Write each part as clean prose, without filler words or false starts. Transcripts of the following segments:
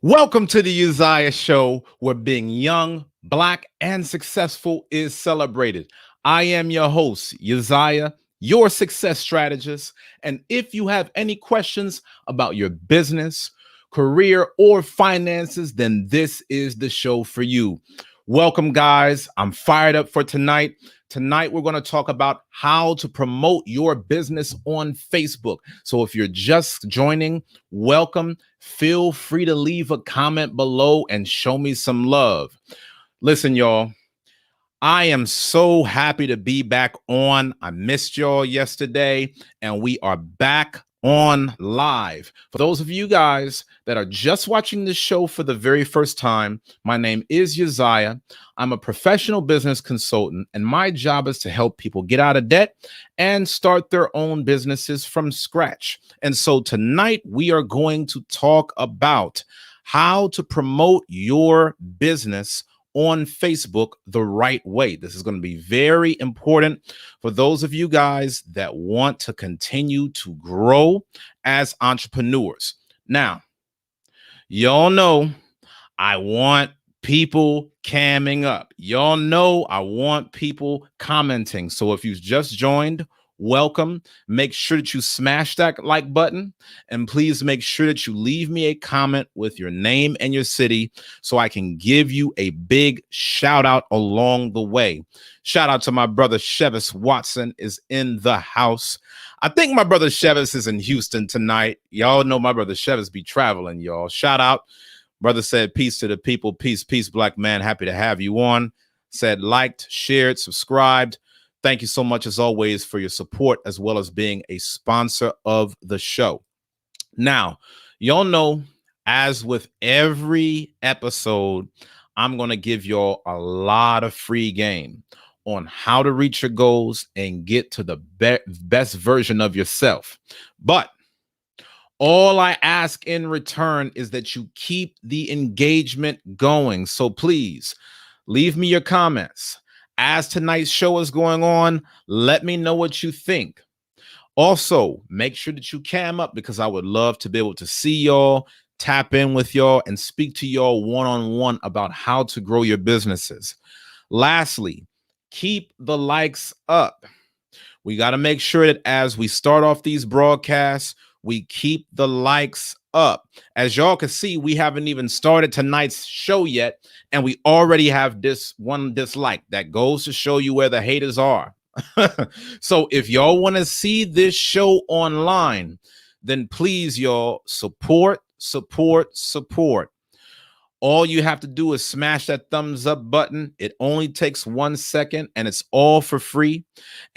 Welcome to the Uzziah Show, where being young, black, and successful is celebrated. I am your host, Uzziah, your success strategist. And if you have any questions about your business, career, or finances, then this is the show for you. Welcome, guys. I'm fired up for tonight. Tonight, we're going to talk about how to promote your business on Facebook. So if you're just joining, welcome. Feel free to leave a comment below and show me some love. Listen, y'all, I am so happy to be back on. I missed y'all yesterday, and we are back on live. For those of you guys that are just watching this show for the very first time, my name is Uzziah. I'm a professional business consultant, and my job is to help people get out of debt and start their own businesses from scratch. And so tonight we are going to talk about how to promote your business on Facebook the right way. This is going to be very important for those of you guys that want to continue to grow as entrepreneurs. Now, y'all know I want people camming up. Y'all know I want people commenting. So if you've just joined, welcome. Make sure that you smash that like button, and please make sure that you leave me a comment with your name and your city so I can give you a big shout out along the way. Shout out to my brother Chevis Watson is in the house. I think my brother Chevis is in Houston tonight. Y'all know my brother Chevis be traveling, y'all. Shout out. Brother said, peace to the people. Peace, peace, black man. Happy to have you on. Said, liked, shared, subscribed. Thank you so much, as always, for your support, as well as being a sponsor of the show. Now, y'all know, as with every episode, I'm going to give y'all a lot of free game on how to reach your goals and get to the best version of yourself. But all I ask in return is that you keep the engagement going. So please leave me your comments. As tonight's show is going on, let me know what you think. Also, make sure that you cam up, because I would love to be able to see y'all, tap in with y'all, and speak to y'all one-on-one about how to grow your businesses. Lastly, keep the likes up. We got to make sure that as we start off these broadcasts, we keep the likes up. As y'all can see, we haven't even started tonight's show yet, and we already have this one dislike. That goes to show you where the haters are. So if y'all want to see this show online, then please, y'all, support. All you have to do is smash that thumbs up button. It only takes 1 second, and it's all for free.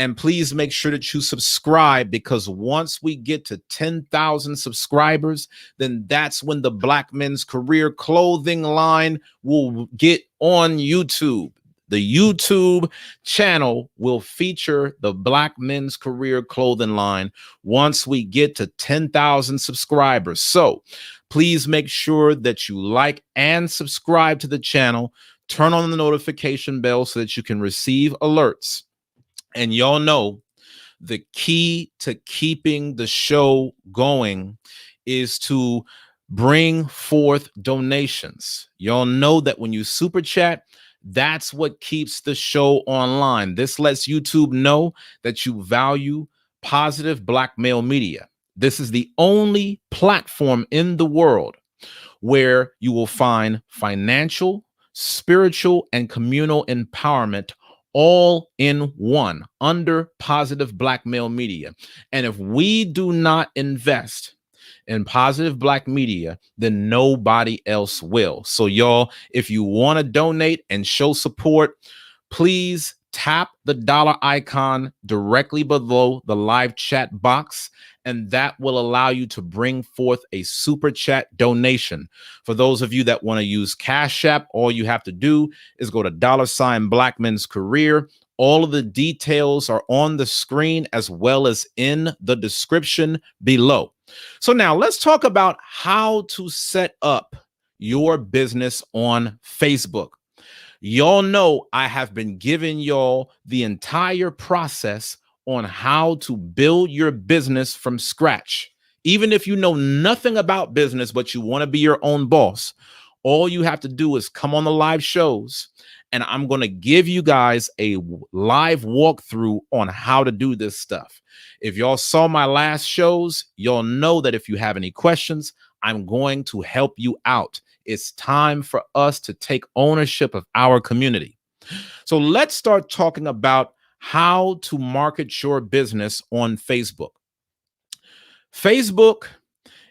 And please make sure that you subscribe, because once we get to 10,000 subscribers, then that's when the Black Men's Career Clothing line will get on YouTube. The YouTube channel will feature the Black Men's Career Clothing line once we get to 10,000 subscribers. So please make sure that you like and subscribe to the channel. Turn on the notification bell so that you can receive alerts. And y'all know the key to keeping the show going is to bring forth donations. Y'all know that when you super chat, that's what keeps the show online. This lets YouTube know that you value positive Black male media. This is the only platform in the world where you will find financial, spiritual, and communal empowerment all in one under Positive Black Male Media. And if we do not invest in Positive Black Media, then nobody else will. So y'all, if you want to donate and show support, please tap the dollar icon directly below the live chat box, and that will allow you to bring forth a super chat donation. For those of you that want to use Cash App, all you have to do is go to $Black Men's Career. All of the details are on the screen as well as in the description below. So now let's talk about how to set up your business on Facebook. Y'all know I have been giving y'all the entire process on how to build your business from scratch. Even if you know nothing about business, but you want to be your own boss, all you have to do is come on the live shows, and I'm going to give you guys a live walkthrough on how to do this stuff. If y'all saw my last shows, y'all know that if you have any questions, I'm going to help you out. It's time for us to take ownership of our community. So let's start talking about how to market your business on Facebook. Facebook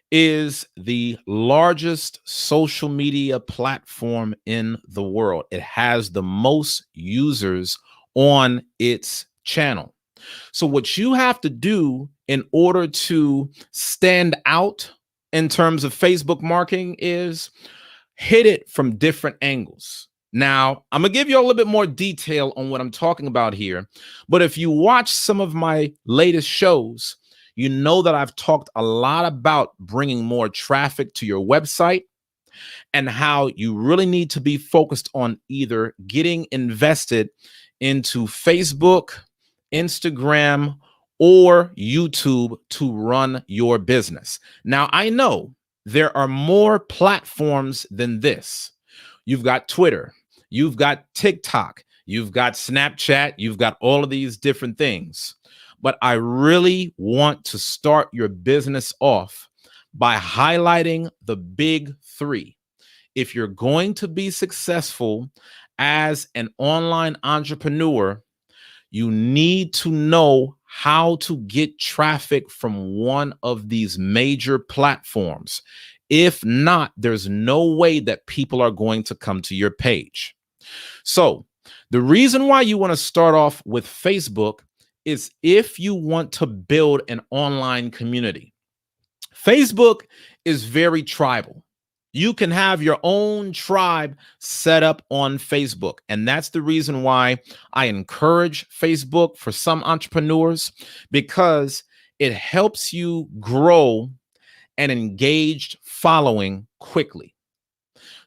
is the largest social media platform in the world. It has the most users on its channel. So what you have to do in order to stand out in terms of Facebook marketing is hit it from different angles. Now, I'm going to give you a little bit more detail on what I'm talking about here. But if you watch some of my latest shows, you know that I've talked a lot about bringing more traffic to your website and how you really need to be focused on either getting invested into Facebook, Instagram, or YouTube to run your business. Now, I know there are more platforms than this. You've got Twitter, you've got TikTok, you've got Snapchat, you've got all of these different things. But I really want to start your business off by highlighting the big three. If you're going to be successful as an online entrepreneur, you need to know how to get traffic from one of these major platforms. If not, there's no way that people are going to come to your page. So the reason why you want to start off with Facebook is if you want to build an online community. Facebook is very tribal. You can have your own tribe set up on Facebook. And that's the reason why I encourage Facebook for some entrepreneurs, because it helps you grow an engaged following quickly.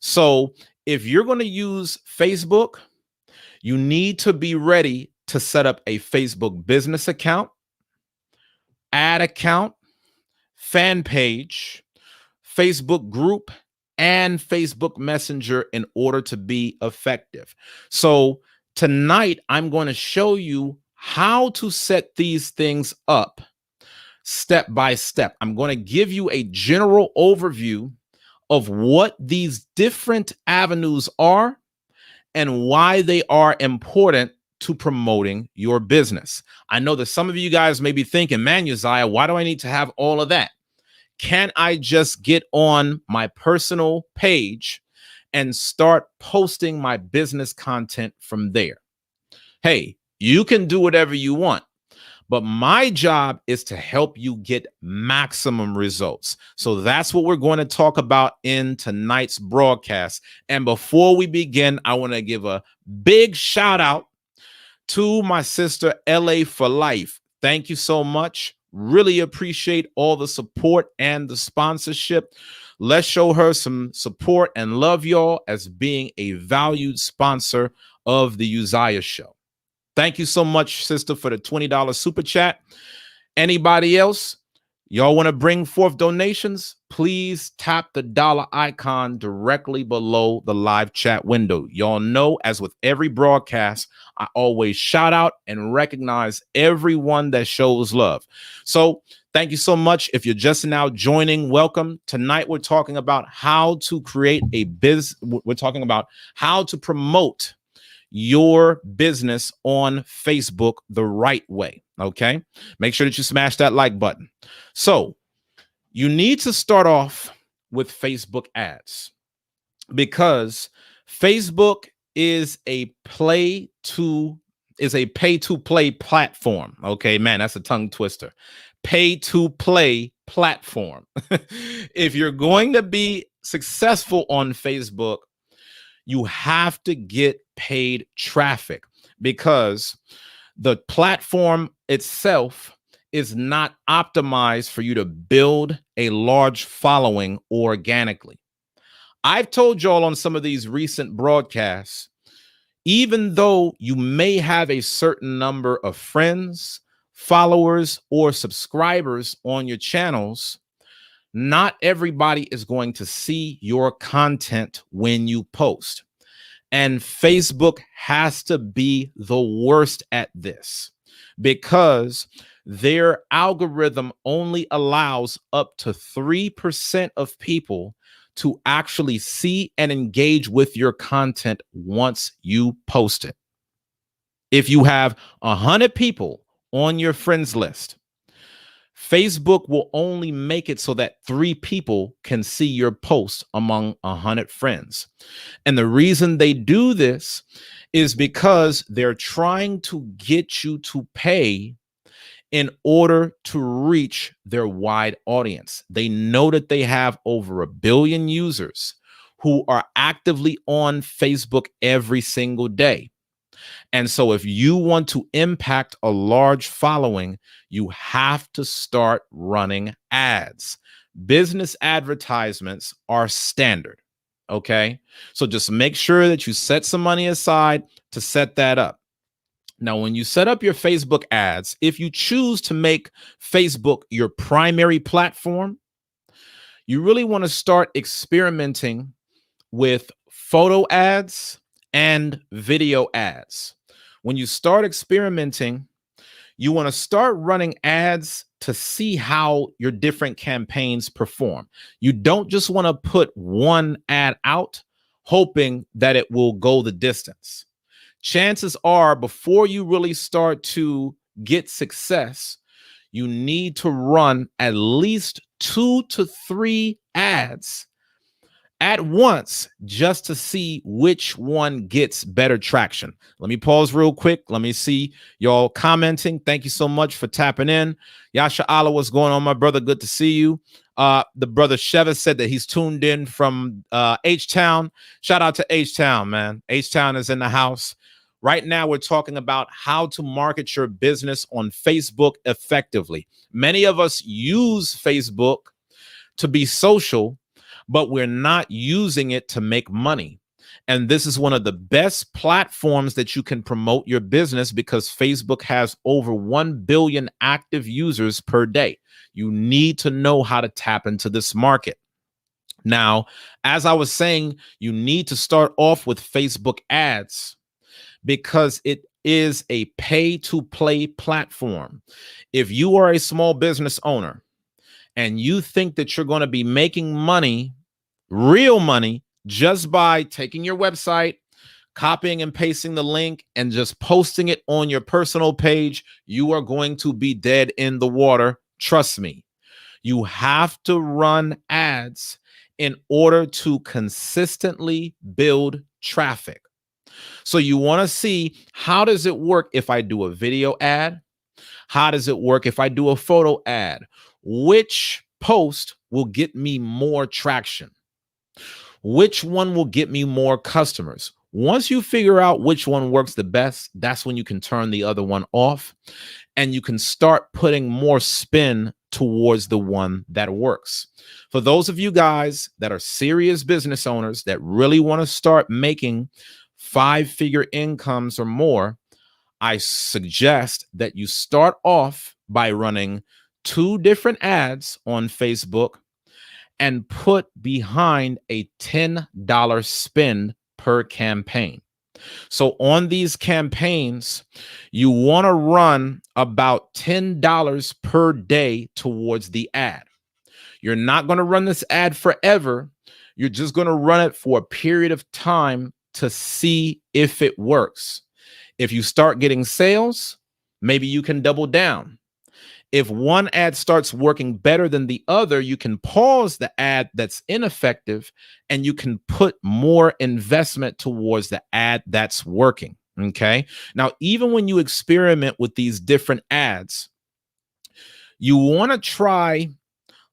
So if you're going to use Facebook, you need to be ready to set up a Facebook business account, ad account, fan page, Facebook group, and Facebook Messenger in order to be effective. So tonight, I'm going to show you how to set these things up step by step. I'm going to give you a general overview of what these different avenues are and why they are important to promoting your business. I know that some of you guys may be thinking, man, Uzziah, why do I need to have all of that? Can I just get on my personal page and start posting my business content from there? Hey, you can do whatever you want, but my job is to help you get maximum results. So that's what we're going to talk about in tonight's broadcast. And before we begin, I want to give a big shout out to my sister, LA for Life. Thank you so much. Really appreciate all the support and the sponsorship. Let's show her some support and love y'all as being a valued sponsor of the Uzziah Show. Thank you so much, sister, for the $20 super chat. Anybody else? Y'all want to bring forth donations? Please tap the dollar icon directly below the live chat window. Y'all know, as with every broadcast, I always shout out and recognize everyone that shows love. So thank you so much. If you're just now joining, welcome. Tonight, we're talking about how to create a business. We're talking about how to promote your business on Facebook the right way. Okay. Make sure that you smash that like button. So you need to start off with Facebook ads because Facebook is a pay to play platform. Okay, man, that's a tongue twister. Pay to play platform. If you're going to be successful on Facebook, you have to get paid traffic because the platform itself is not optimized for you to build a large following organically. I've told y'all on some of these recent broadcasts, even though you may have a certain number of friends, followers, or subscribers on your channels, not everybody is going to see your content when you post. And Facebook has to be the worst at this because their algorithm only allows up to 3% of people to actually see and engage with your content once you post it. If you have 100 people on your friends list, Facebook will only make it so that 3 people can see your post among 100 friends. And the reason they do this is because they're trying to get you to pay in order to reach their wide audience. They know that they have over 1 billion users who are actively on Facebook every single day. And so if you want to impact a large following, you have to start running ads. Business advertisements are standard. Okay. So just make sure that you set some money aside to set that up. Now, when you set up your Facebook ads, if you choose to make Facebook your primary platform, you really want to start experimenting with photo ads and video ads. When you start experimenting, you want to start running ads to see how your different campaigns perform. You don't just want to put one ad out hoping that it will go the distance. Chances are, before you really start to get success, you need to run at least 2 to 3 ads at once just to see which one gets better traction. Let me pause real quick. Let me see y'all commenting. Thank you so much for tapping in. Yasha Allah, what's going on, my brother? Good to see you. The brother Sheva said that he's tuned in from H-Town. Shout out to H-Town, man. H-Town is in the house. Right now, we're talking about how to market your business on Facebook effectively. Many of us use Facebook to be social, but we're not using it to make money. And this is one of the best platforms that you can promote your business because Facebook has over 1 billion active users per day. You need to know how to tap into this market. Now, as I was saying, you need to start off with Facebook ads because it is a pay-to-play platform. If you are a small business owner and you think that you're going to be making money, real money, just by taking your website, copying and pasting the link, and just posting it on your personal page, you are going to be dead in the water. Trust me. You have to run ads in order to consistently build traffic. So you want to see, how does it work if I do a video ad? How does it work if I do a photo ad? Which post will get me more traction? Which one will get me more customers? Once you figure out which one works the best, that's when you can turn the other one off and you can start putting more spin towards the one that works. For those of you guys that are serious business owners that really want to start making 5-figure incomes or more, I suggest that you start off by running 2 different ads on Facebook and put behind a $10 spend per campaign. So on these campaigns, you want to run about $10 per day towards the ad. You're not going to run this ad forever. You're just going to run it for a period of time to see if it works. If you start getting sales, maybe you can double down. If one ad starts working better than the other, you can pause the ad that's ineffective and you can put more investment towards the ad that's working. Okay. Now, even when you experiment with these different ads, you want to try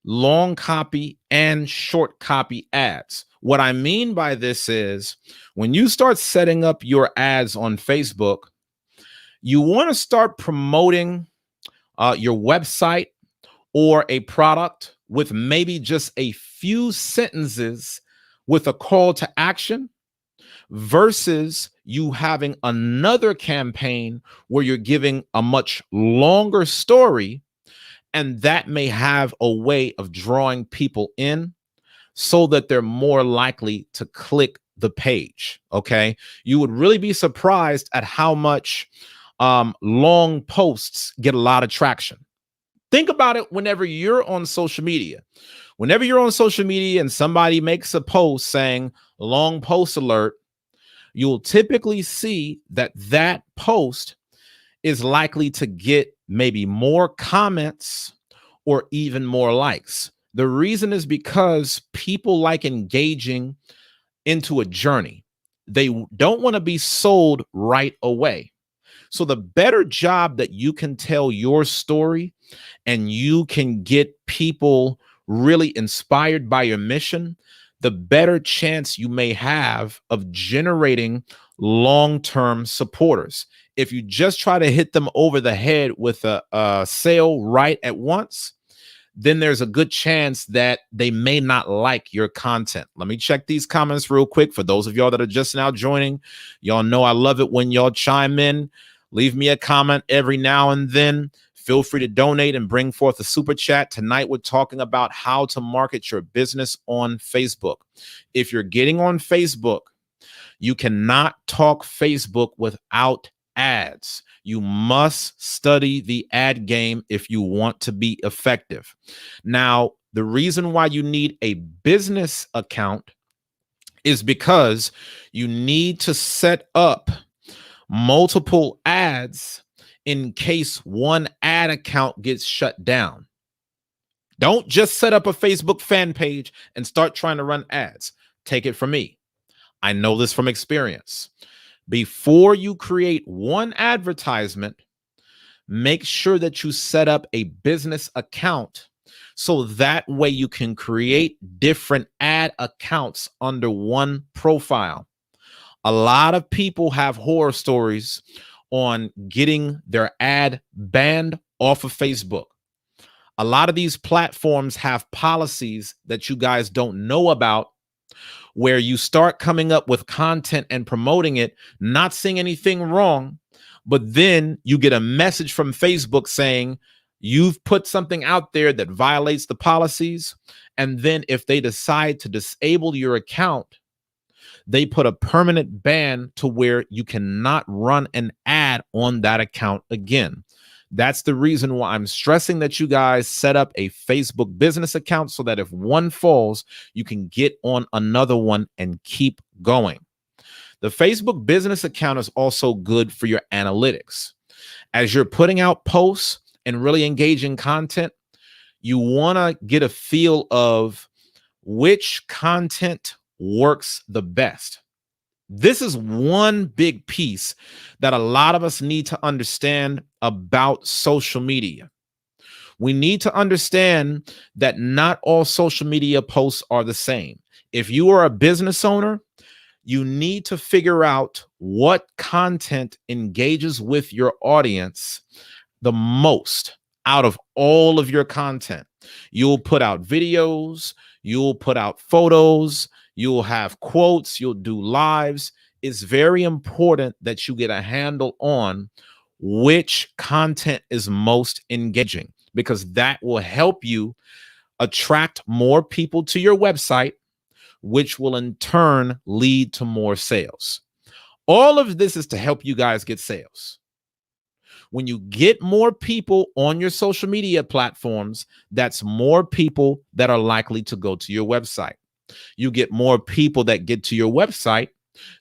long copy and short copy ads. What I mean by this is when you start setting up your ads on Facebook, you want to start promoting your website or a product with maybe just a few sentences with a call to action versus you having another campaign where you're giving a much longer story, and that may have a way of drawing people in so that they're more likely to click the page. Okay. You would really be surprised at how much long posts get a lot of traction. Think about it whenever you're on social media. Whenever you're on social media and somebody makes a post saying long post alert, you'll typically see that that post is likely to get maybe more comments or even more likes. The reason is because people like engaging into a journey. They don't want to be sold right away. So the better job that you can tell your story and you can get people really inspired by your mission, the better chance you may have of generating long-term supporters. If you just try to hit them over the head with a sale right at once, then there's a good chance that they may not like your content. Let me check these comments real quick. For those of y'all that are just now joining, y'all know I love it when y'all chime in. Leave me a comment every now and then. Feel free to donate and bring forth a super chat. Tonight, we're talking about how to market your business on Facebook. If you're getting on Facebook, you cannot talk Facebook without ads. You must study the ad game if you want to be effective. Now, the reason why you need a business account is because you need to set up multiple ads in case one ad account gets shut down. Don't just set up a Facebook fan page and start trying to run ads. Take it from me. I know this from experience. Before you create one advertisement, make sure that you set up a business account so that way you can create different ad accounts under one profile. A lot of people have horror stories on getting their ad banned off of Facebook. A lot of these platforms have policies that you guys don't know about, where you start coming up with content and promoting it, not seeing anything wrong, but then you get a message from Facebook saying you've put something out there that violates the policies. And then if they decide to disable your account, they put a permanent ban to where you cannot run an ad on that account again. That's the reason why I'm stressing that you guys set up a Facebook business account so that if one falls, you can get on another one and keep going. The Facebook business account is also good for your analytics. As you're putting out posts and really engaging content, you want to get a feel of which content works the best. This is one big piece that a lot of us need to understand about social media. We need to understand that not all social media posts are the same. If you are a business owner, you need to figure out what content engages with your audience the most out of all of your content. You'll put out videos, you'll put out photos, you'll have quotes, you'll do lives. It's very important that you get a handle on which content is most engaging, because that will help you attract more people to your website, which will in turn lead to more sales. All of this is to help you guys get sales. When you get more people on your social media platforms, that's more people that are likely to go to your website. You get more people that get to your website,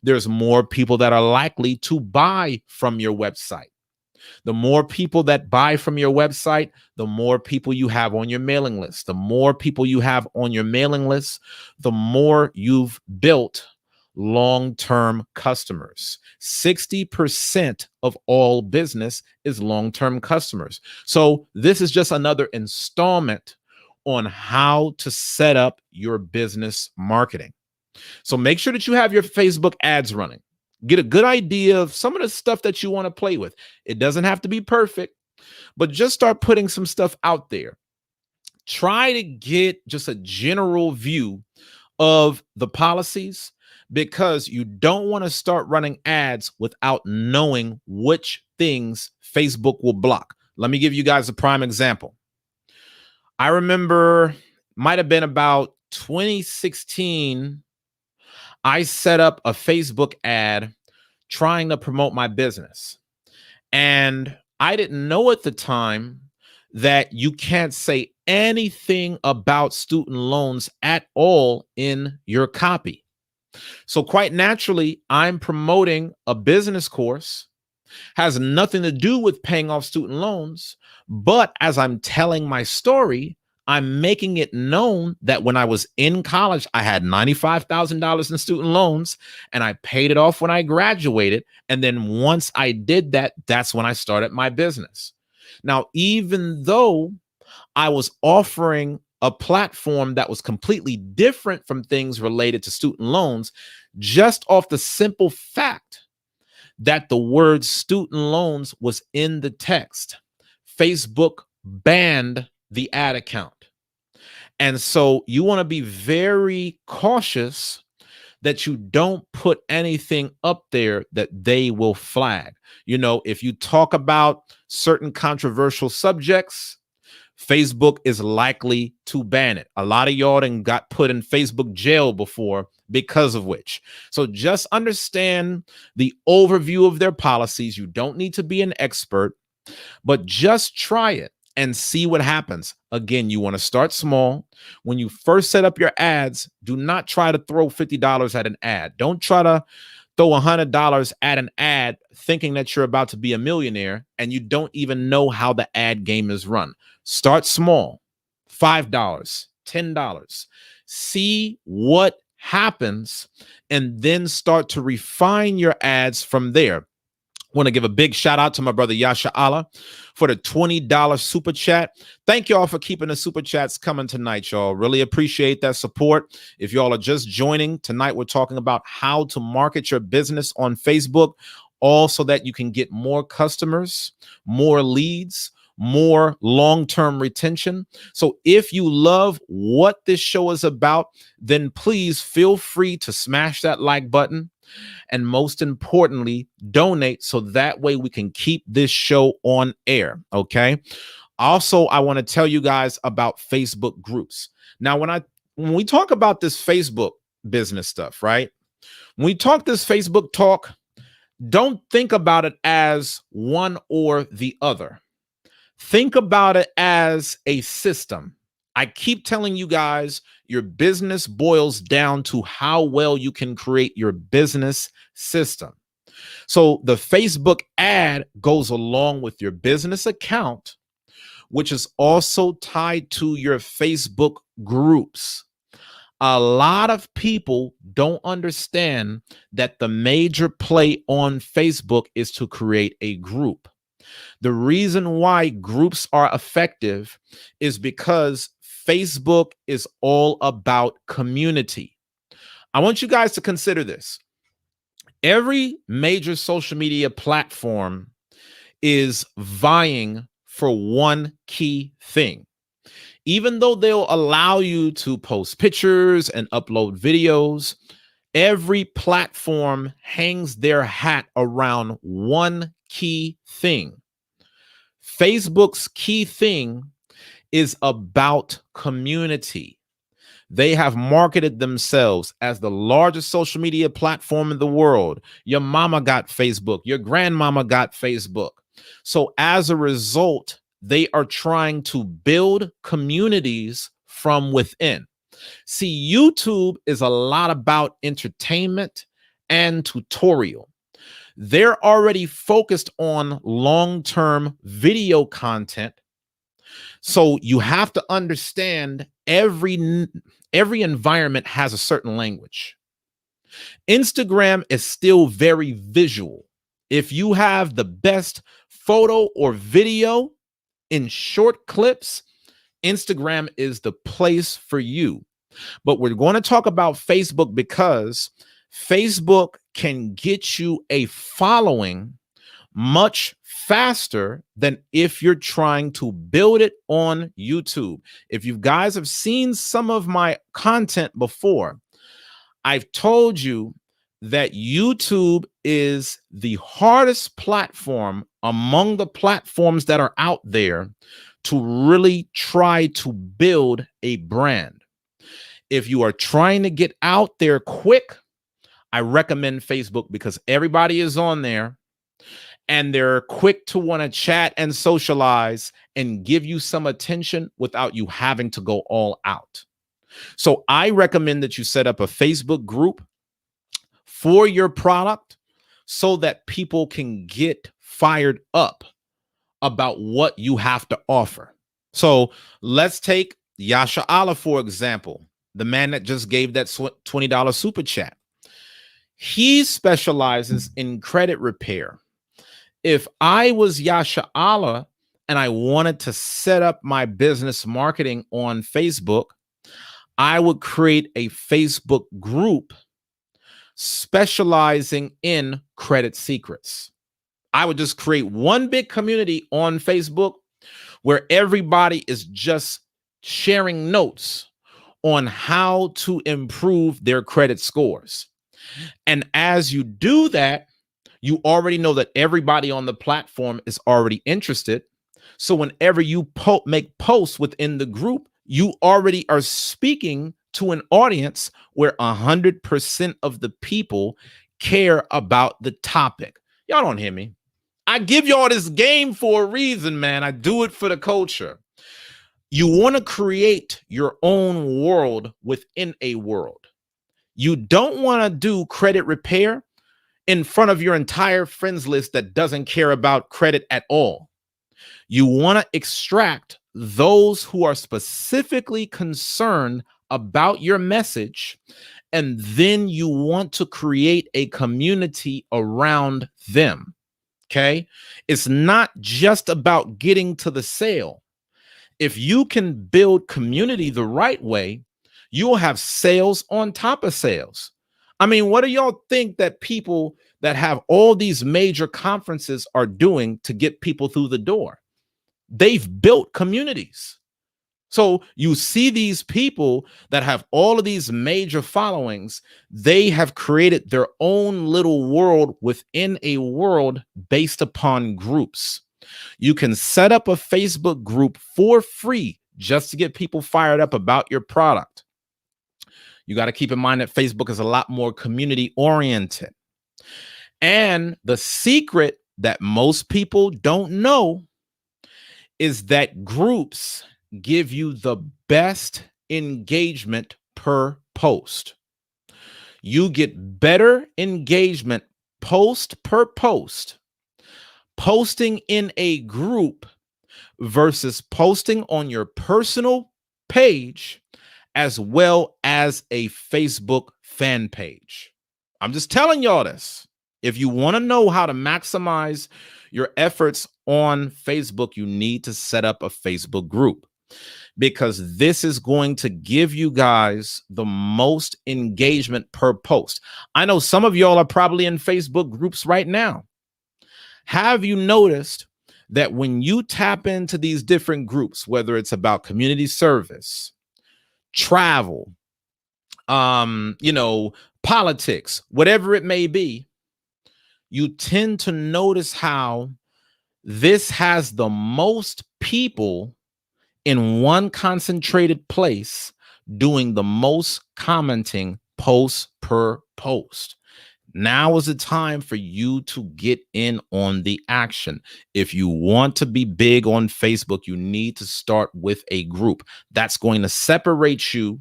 there's more people that are likely to buy from your website. The more people that buy from your website, the more people you have on your mailing list. The more people you have on your mailing list, the more you've built long-term customers. 60% of all business is long-term customers. So this is just another installment on how to set up your business marketing. So make sure that you have your Facebook ads running. Get a good idea of some of the stuff that you want to play with. It doesn't have to be perfect, but just start putting some stuff out there. Try to get just a general view of the policies, because you don't want to start running ads without knowing which things Facebook will block. Let me give you guys a prime example. I remember, might have been about 2016, I set up a Facebook ad trying to promote my business. And I didn't know at the time that you can't say anything about student loans at all in your copy. So quite naturally, I'm promoting a business course, has nothing to do with paying off student loans. But as I'm telling my story, I'm making it known that when I was in college, I had $95,000 in student loans and I paid it off when I graduated. And then once I did that, that's when I started my business. Now, even though I was offering a platform that was completely different from things related to student loans, just off the simple fact that the word student loans was in the text, Facebook banned the ad account. And so you want to be very cautious that you don't put anything up there that they will flag. You know, if you talk about certain controversial subjects, Facebook is likely to ban it. A lot of y'all done got put in Facebook jail before because of which. So just understand the overview of their policies. You don't need to be an expert, but just try it and see what happens. Again, you want to start small. When you first set up your ads, do not try to throw $50 at an ad. Don't try to throw $100 at an ad thinking that you're about to be a millionaire and you don't even know how the ad game is run. Start small, $5, $10. See what happens and then start to refine your ads from there. I want to give a big shout out to my brother Yasha Allah for the $20 super chat. Thank y'all for keeping the super chats coming tonight, y'all. Really appreciate that support. If y'all are just joining tonight, we're talking about how to market your business on Facebook, all so that you can get more customers, more leads, more long-term retention. So if you love what this show is about, then please feel free to smash that like button. And most importantly, donate so that way we can keep this show on air. Okay. Also, I want to tell you guys about Facebook groups. Now, when we talk about this Facebook business stuff, right? When we talk this Facebook talk, don't think about it as one or the other. Think about it as a system. I keep telling you guys, your business boils down to how well you can create your business system. So the Facebook ad goes along with your business account, which is also tied to your Facebook groups. A lot of people don't understand that the major play on Facebook is to create a group. The reason why groups are effective is because Facebook is all about community. I want you guys to consider this. Every major social media platform is vying for one key thing. Even though they'll allow you to post pictures and upload videos, every platform hangs their hat around one key thing. Facebook's key thing is about community. They have marketed themselves as the largest social media platform in the world. Your mama got Facebook. Your grandmama got Facebook. So as a result, they are trying to build communities from within. See, YouTube is a lot about entertainment and tutorial. They're already focused on long-term video content. So you have to understand every environment has a certain language. Instagram is still very visual. If you have the best photo or video in short clips, Instagram is the place for you. But we're going to talk about Facebook because Facebook can get you a following much faster than if you're trying to build it on YouTube. If you guys have seen some of my content before, I've told you that YouTube is the hardest platform among the platforms that are out there to really try to build a brand. If you are trying to get out there quick, I recommend Facebook because everybody is on there and they're quick to want to chat and socialize and give you some attention without you having to go all out. So I recommend that you set up a Facebook group for your product so that people can get fired up about what you have to offer. So let's take Yasha Allah, for example, the man that just gave that $20 super chat. He specializes in credit repair. If I was Yasha Allah and I wanted to set up my business marketing on Facebook, I would create a Facebook group specializing in credit secrets. I would just create one big community on Facebook where everybody is just sharing notes on how to improve their credit scores. And as you do that, you already know that everybody on the platform is already interested. So whenever you make posts within the group, you already are speaking to an audience where 100% of the people care about the topic. Y'all don't hear me. I give y'all this game for a reason, man. I do it for the culture. You want to create your own world within a world. You don't want to do credit repair in front of your entire friends list that doesn't care about credit at all. You want to extract those who are specifically concerned about your message, and then you want to create a community around them. Okay? It's not just about getting to the sale. If you can build community the right way, you will have sales on top of sales. I mean, what do y'all think that people that have all these major conferences are doing to get people through the door? They've built communities. So you see these people that have all of these major followings, they have created their own little world within a world based upon groups. You can set up a Facebook group for free just to get people fired up about your product. You got to keep in mind that Facebook is a lot more community oriented. And the secret that most people don't know is that groups give you the best engagement per post. You get better engagement post per post, posting in a group versus posting on your personal page as well as a Facebook fan page. I'm just telling y'all this. If you want to know how to maximize your efforts on Facebook, you need to set up a Facebook group, because this is going to give you guys the most engagement per post. I know some of y'all are probably in Facebook groups right now. Have you noticed that when you tap into these different groups, whether it's about community service, travel, politics, whatever it may be, you tend to notice how this has the most people in one concentrated place doing the most commenting posts per post. Now is the time for you to get in on the action. If you want to be big on Facebook, you need to start with a group. That's going to separate you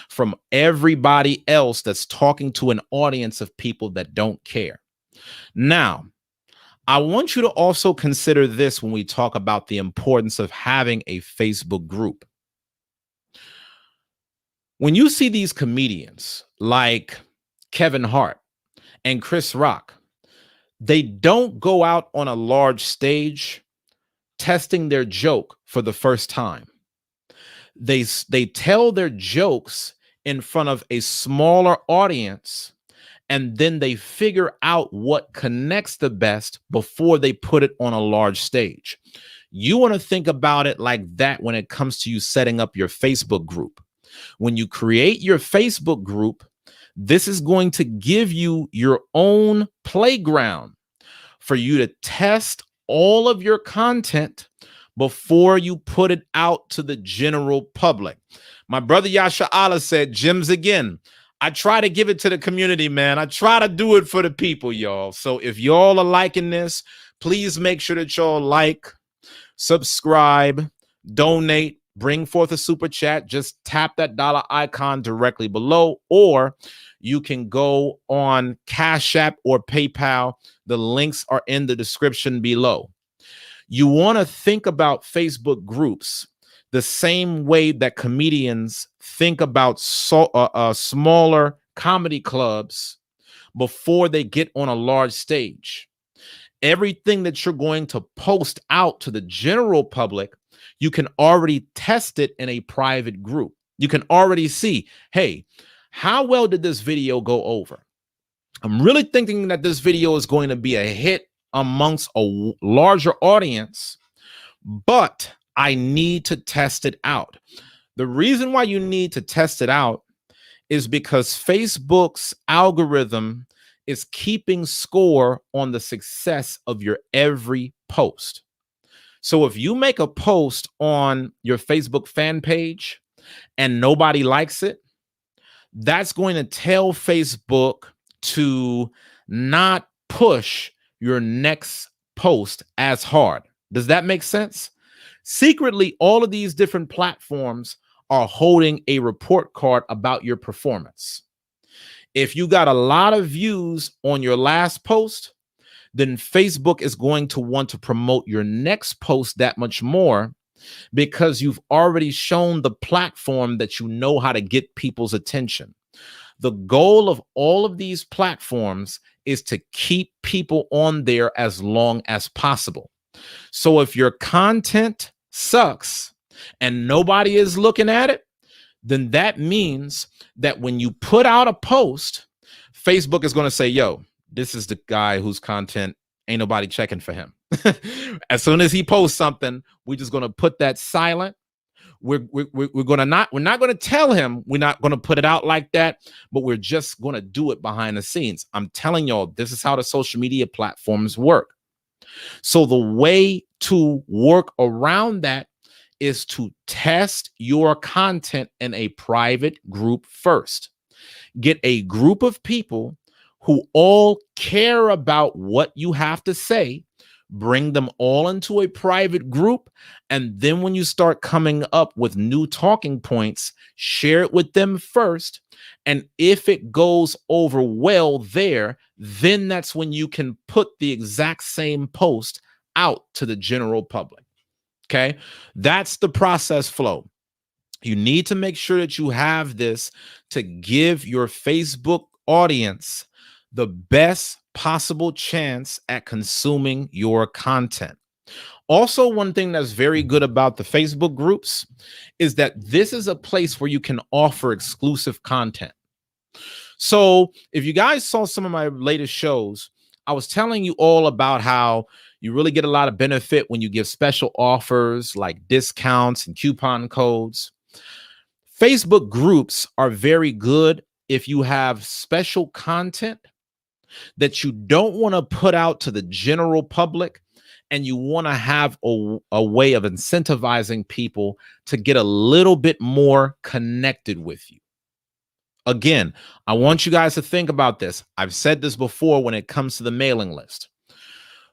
from everybody else that's talking to an audience of people that don't care. Now, I want you to also consider this when we talk about the importance of having a Facebook group. When you see these comedians like Kevin Hart and Chris Rock, they don't go out on a large stage testing their joke for the first time. They tell their jokes in front of a smaller audience, and then they figure out what connects the best before they put it on a large stage. You want to think about it like that when it comes to you setting up your Facebook group. When you create your Facebook group, this is going to give you your own playground for you to test all of your content before you put it out to the general public. My brother Yasha Allah said, "Gems again. I try to give it to the community, man. I try to do it for the people, y'all." So if y'all are liking this, please make sure that y'all like, subscribe, donate, bring forth a super chat. Just tap that dollar icon directly below, or you can go on Cash App or PayPal. The links are in the description below. You want to think about Facebook groups the same way that comedians think about smaller comedy clubs before they get on a large stage. Everything that you're going to post out to the general public, you can already test it in a private group. You can already see, hey, how well did this video go over? I'm really thinking that this video is going to be a hit amongst a larger audience, but I need to test it out. The reason why you need to test it out is because Facebook's algorithm is keeping score on the success of your every post. So if you make a post on your Facebook fan page and nobody likes it, that's going to tell Facebook to not push your next post as hard. Does that make sense? Secretly, all of these different platforms are holding a report card about your performance. If you got a lot of views on your last post, then Facebook is going to want to promote your next post that much more, because you've already shown the platform that you know how to get people's attention. The goal of all of these platforms is to keep people on there as long as possible. So if your content sucks and nobody is looking at it, then that means that when you put out a post, Facebook is going to say, yo, this is the guy whose content ain't nobody checking for him. As soon as he posts something, we're just going to put that silent. We're not going to tell him we're not going to put it out like that, but we're just going to do it behind the scenes. I'm telling y'all, this is how the social media platforms work. So the way to work around that is to test your content in a private group first. Get a group of people who all care about what you have to say, bring them all into a private group, and then when you start coming up with new talking points, share it with them first. And if it goes over well there, then that's when you can put the exact same post out to the general public. Okay, that's the process flow. You need to make sure that you have this to give your Facebook audience the best possible chance at consuming your content. Also, one thing that's very good about the Facebook groups is that this is a place where you can offer exclusive content. So if you guys saw some of my latest shows, I was telling you all about how you really get a lot of benefit when you give special offers like discounts and coupon codes. Facebook groups are very good if you have special content that you don't want to put out to the general public, and you want to have a way of incentivizing people to get a little bit more connected with you. Again, I want you guys to think about this. I've said this before when it comes to the mailing list.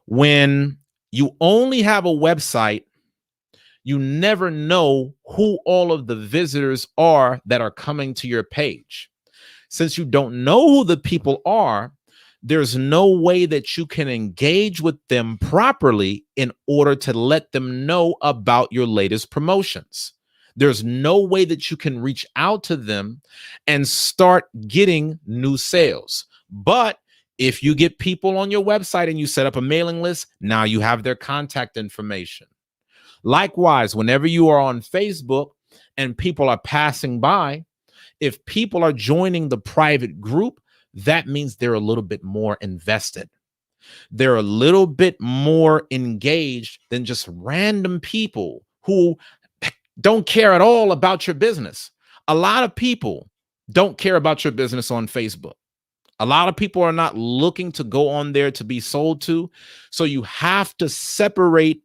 When you only have a website, You never know who all of the visitors are that are coming to your page. Since you don't know who the people are, there's no way that you can engage with them properly in order to let them know about your latest promotions. There's no way that you can reach out to them and start getting new sales. But if you get people on your website and you set up a mailing list, now you have their contact information. Likewise, whenever you are on Facebook and people are passing by, if people are joining the private group, that means they're a little bit more invested. They're a little bit more engaged than just random people who don't care at all about your business. A lot of people don't care about your business on Facebook. A lot of people are not looking to go on there to be sold to. So you have to separate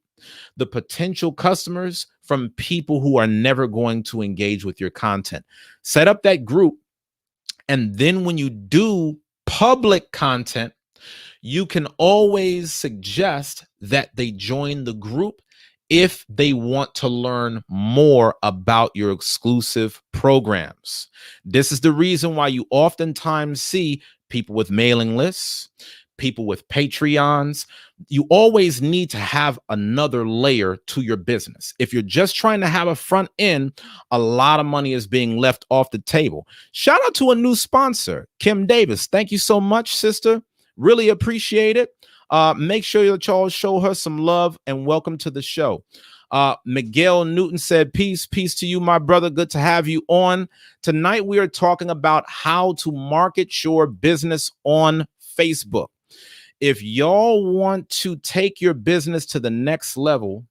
the potential customers from people who are never going to engage with your content. Set up that group. And then when you do public content, you can always suggest that they join the group if they want to learn more about your exclusive programs. This is the reason why you oftentimes see people with mailing lists, people with Patreons. You always need to have another layer to your business. If you're just trying to have a front end, a lot of money is being left off the table. Shout out to a new sponsor, Kim Davis. Thank you so much, sister. Really appreciate it. Make sure that y'all show her some love and welcome to the show. Miguel Newton said, peace to you, my brother. Good to have you on. Tonight, we are talking about how to market your business on Facebook. If y'all want to take your business to the next level,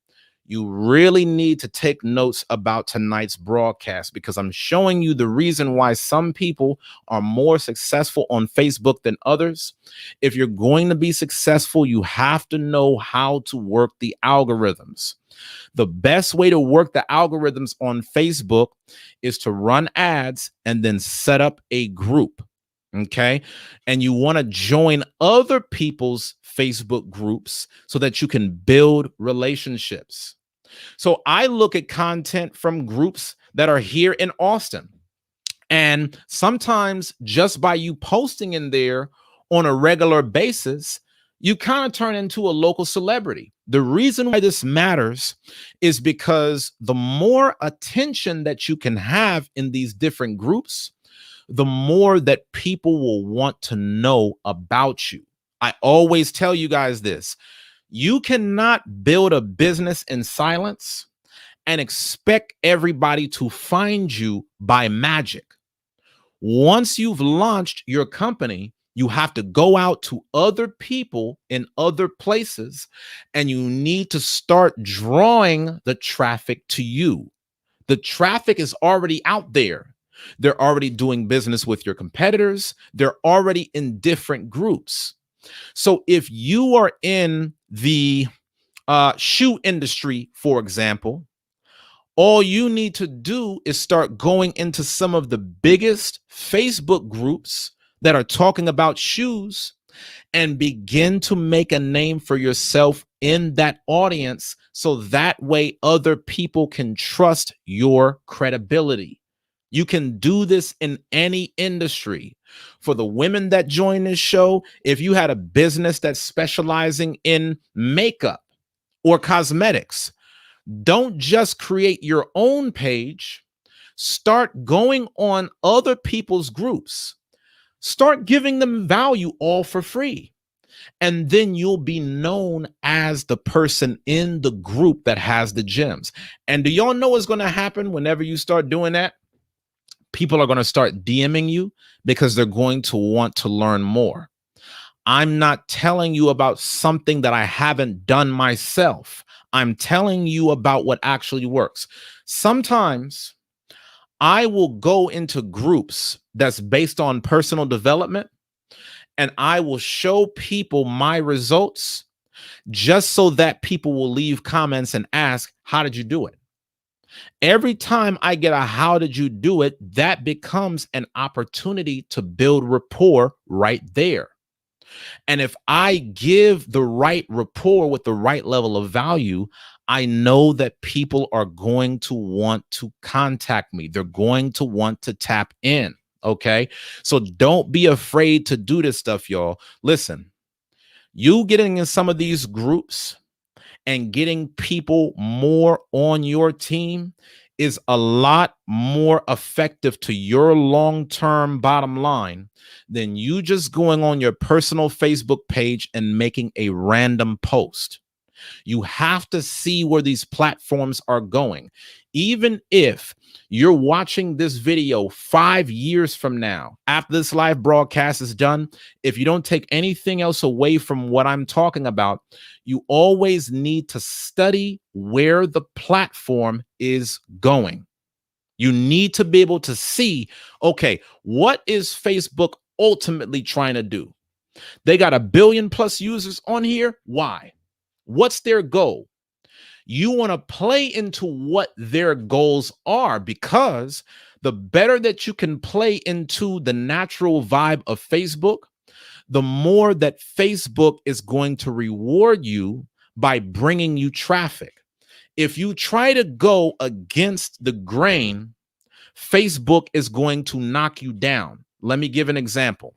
you really need to take notes about tonight's broadcast, because I'm showing you the reason why some people are more successful on Facebook than others. If you're going to be successful, you have to know how to work the algorithms. The best way to work the algorithms on Facebook is to run ads and then set up a group. Okay. And you want to join other people's Facebook groups so that you can build relationships. So I look at content from groups that are here in Austin. And sometimes just by you posting in there on a regular basis, you kind of turn into a local celebrity. The reason why this matters is because the more attention that you can have in these different groups, the more that people will want to know about you. I always tell you guys this. You cannot build a business in silence and expect everybody to find you by magic. Once you've launched your company, you have to go out to other people in other places, and you need to start drawing the traffic to you. The traffic is already out there. They're already doing business with your competitors. They're already in different groups. So if you are in the shoe industry, for example, all you need to do is start going into some of the biggest Facebook groups that are talking about shoes and begin to make a name for yourself in that audience, so that way other people can trust your credibility. You can do this in any industry. For the women that join this show, if you had a business that's specializing in makeup or cosmetics, don't just create your own page. Start going on other people's groups. Start giving them value all for free. And then you'll be known as the person in the group that has the gems. And do y'all know what's going to happen whenever you start doing that? People are going to start DMing you because they're going to want to learn more. I'm not telling you about something that I haven't done myself. I'm telling you about what actually works. Sometimes I will go into groups that's based on personal development, and I will show people my results just so that people will leave comments and ask, how did you do it? Every time I get a how did you do it, that becomes an opportunity to build rapport right there. And if I give the right rapport with the right level of value, I know that people are going to want to contact me. They're going to want to tap in. Okay. So don't be afraid to do this stuff, y'all. Listen, you getting in some of these groups and getting people more on your team is a lot more effective to your long-term bottom line than you just going on your personal Facebook page and making a random post. You have to see where these platforms are going. Even if you're watching this video 5 years from now, after this live broadcast is done, if you don't take anything else away from what I'm talking about, you always need to study where the platform is going. You need to be able to see, okay, what is Facebook ultimately trying to do? They got 1 billion plus users on here. Why? What's their goal? You want to play into what their goals are, because the better that you can play into the natural vibe of Facebook, the more that Facebook is going to reward you by bringing you traffic. If you try to go against the grain, Facebook is going to knock you down. Let me give an example.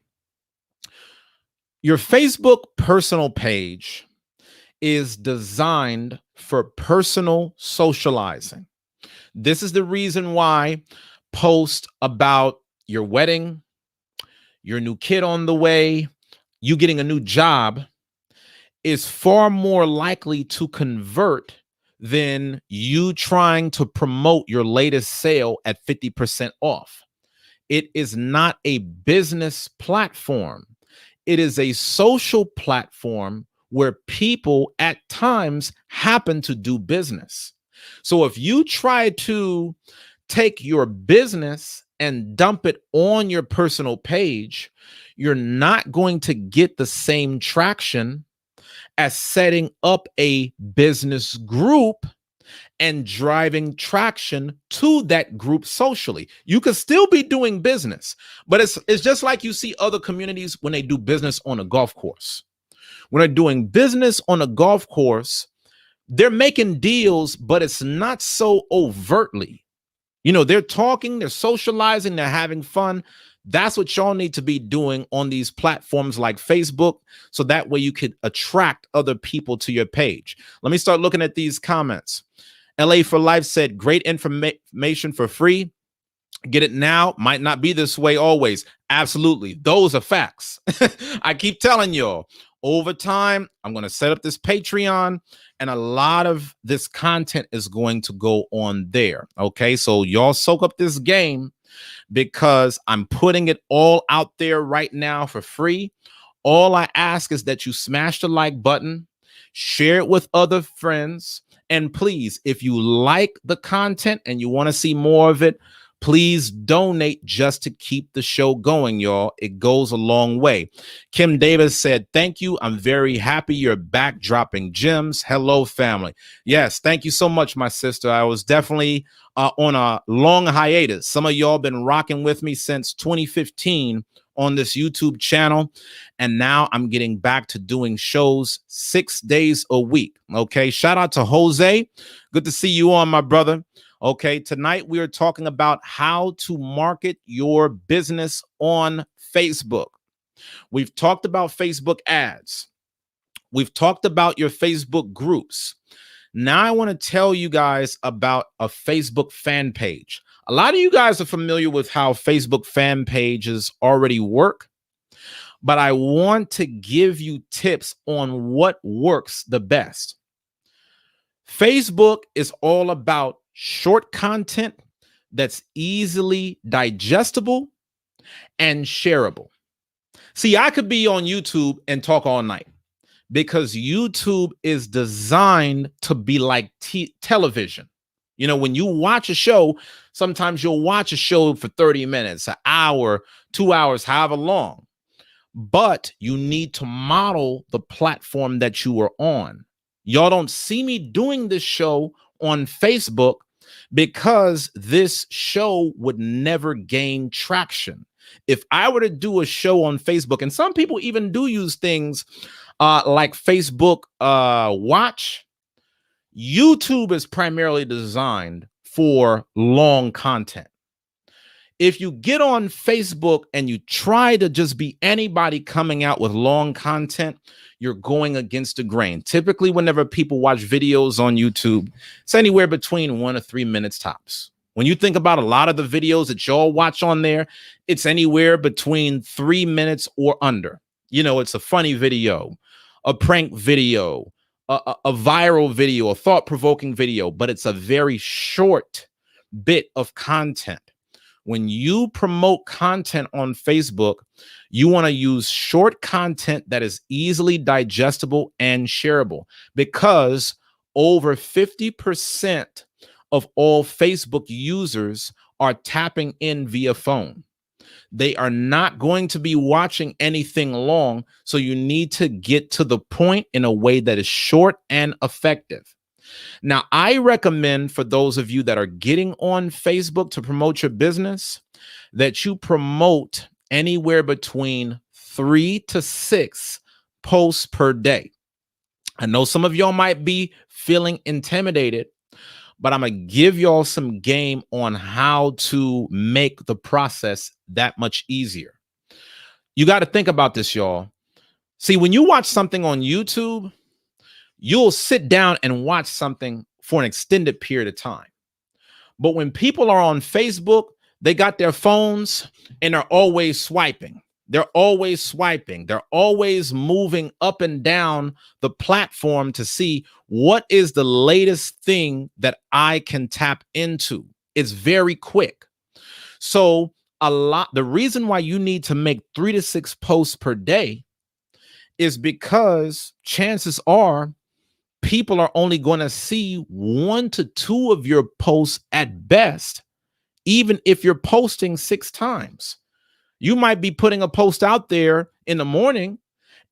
Your Facebook personal page is designed for personal socializing. This is the reason why posts about your wedding, your new kid on the way, you getting a new job is far more likely to convert than you trying to promote your latest sale at 50% off. It is not a business platform. It is a social platform where people at times happen to do business. So if you try to take your business and dump it on your personal page, you're not going to get the same traction as setting up a business group and driving traction to that group socially. You could still be doing business, but it's just like you see other communities when they do business on a golf course. When they're doing business on a golf course, they're making deals, but it's not so overtly. You know, they're talking, they're socializing, they're having fun. That's what y'all need to be doing on these platforms like Facebook, so that way you could attract other people to your page. Let me start looking at these comments. LA for Life said, great information for free. Get it now. Might not be this way always. Absolutely. Those are facts. I keep telling y'all, over time, I'm going to set up this Patreon, and a lot of this content is going to go on there. Okay. So y'all soak up this game, because I'm putting it all out there right now for free. All I ask is that you smash the like button, share it with other friends, and please, if you like the content and you want to see more of it, please donate just to keep the show going, y'all. It goes a long way. Kim Davis said, thank you. I'm very happy you're back dropping gems. Hello, family. Yes, thank you so much, my sister. I was definitely on a long hiatus. Some of y'all been rocking with me since 2015 on this YouTube channel, and now I'm getting back to doing shows 6 days a week. Okay, shout out to Jose. Good to see you on, my brother. Okay, tonight we are talking about how to market your business on Facebook. We've talked about Facebook ads. We've talked about your Facebook groups. Now I want to tell you guys about a Facebook fan page. A lot of you guys are familiar with how Facebook fan pages already work, but I want to give you tips on what works the best. Facebook is all about short content that's easily digestible and shareable. See, I could be on YouTube and talk all night, because YouTube is designed to be like television. You know, when you watch a show, sometimes you'll watch a show for 30 minutes, an hour, 2 hours, however long. But you need to model the platform that you are on. Y'all don't see me doing this show on Facebook because this show would never gain traction. If I were to do a show on Facebook, and some people even do use things like Facebook Watch, YouTube is primarily designed for long content. If you get on Facebook and you try to just be anybody coming out with long content, you're going against the grain. Typically, whenever people watch videos on YouTube, it's anywhere between 1 to 3 minutes tops. When you think about a lot of the videos that y'all watch on there, it's anywhere between 3 minutes or under. You know, it's a funny video, a prank video, a viral video, a thought-provoking video, but it's a very short bit of content. When you promote content on Facebook, you want to use short content that is easily digestible and shareable, because over 50% of all Facebook users are tapping in via phone. They are not going to be watching anything long, so you need to get to the point in a way that is short and effective. Now, I recommend for those of you that are getting on Facebook to promote your business that you promote anywhere between 3 to 6 posts per day. I know some of y'all might be feeling intimidated, but I'm going to give y'all some game on how to make the process that much easier. You got to think about this, y'all. See, when you watch something on YouTube, you'll sit down and watch something for an extended period of time. But when people are on Facebook, they got their phones and are always swiping. They're always swiping. They're always moving up and down the platform to see what is the latest thing that I can tap into. It's very quick. So the reason why you need to make 3 to 6 posts per day is because chances are people are only going to see 1 to 2 of your posts at best, even if you're posting 6 times. You might be putting a post out there in the morning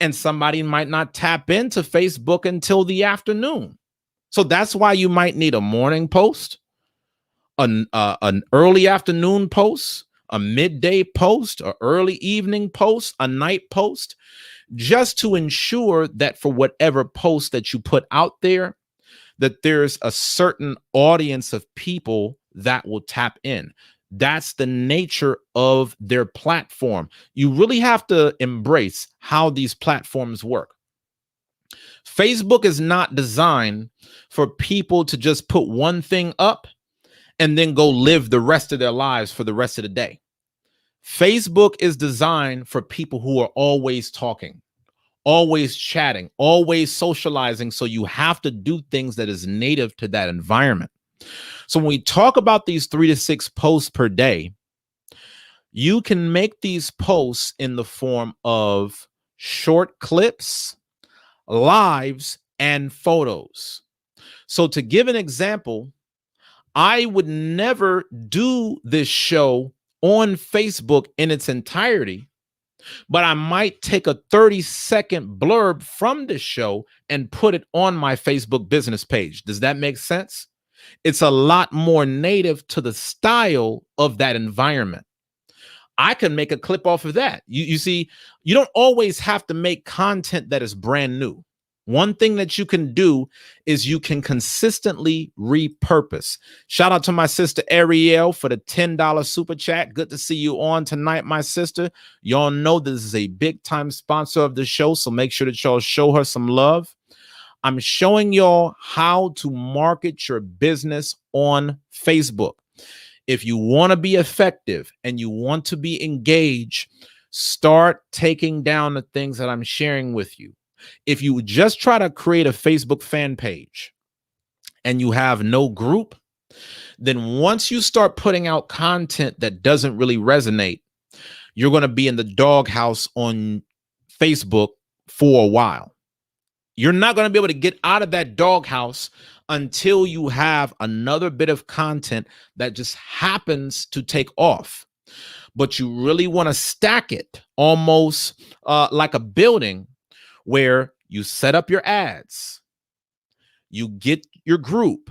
and somebody might not tap into Facebook until the afternoon. So that's why you might need a morning post, an early afternoon post, a midday post, an early evening post, a night post, just to ensure that for whatever post that you put out there, that there's a certain audience of people that will tap in. That's the nature of their platform. You really have to embrace how these platforms work. Facebook is not designed for people to just put one thing up and then go live the rest of their lives for the rest of the day. Facebook is designed for people who are always talking, always chatting, always socializing. So you have to do things that is native to that environment. So when we talk about these 3 to 6 posts per day, you can make these posts in the form of short clips, lives, and photos. So to give an example, I would never do this show on Facebook in its entirety, but I might take a 30-second blurb from this show and put it on my Facebook business page. Does that make sense? It's a lot more native to the style of that environment. I can make a clip off of that. You see, you don't always have to make content that is brand new. One thing that you can do is you can consistently repurpose. Shout out to my sister Ariel for the $10 super chat. Good to see you on tonight, my sister. Y'all know this is a big time sponsor of the show, so make sure that y'all show her some love. I'm showing y'all how to market your business on Facebook. If you want to be effective and you want to be engaged, start taking down the things that I'm sharing with you. If you just try to create a Facebook fan page and you have no group, then once you start putting out content that doesn't really resonate, you're going to be in the doghouse on Facebook for a while. You're not going to be able to get out of that doghouse until you have another bit of content that just happens to take off. But you really want to stack it almost like a building, where you set up your ads, you get your group,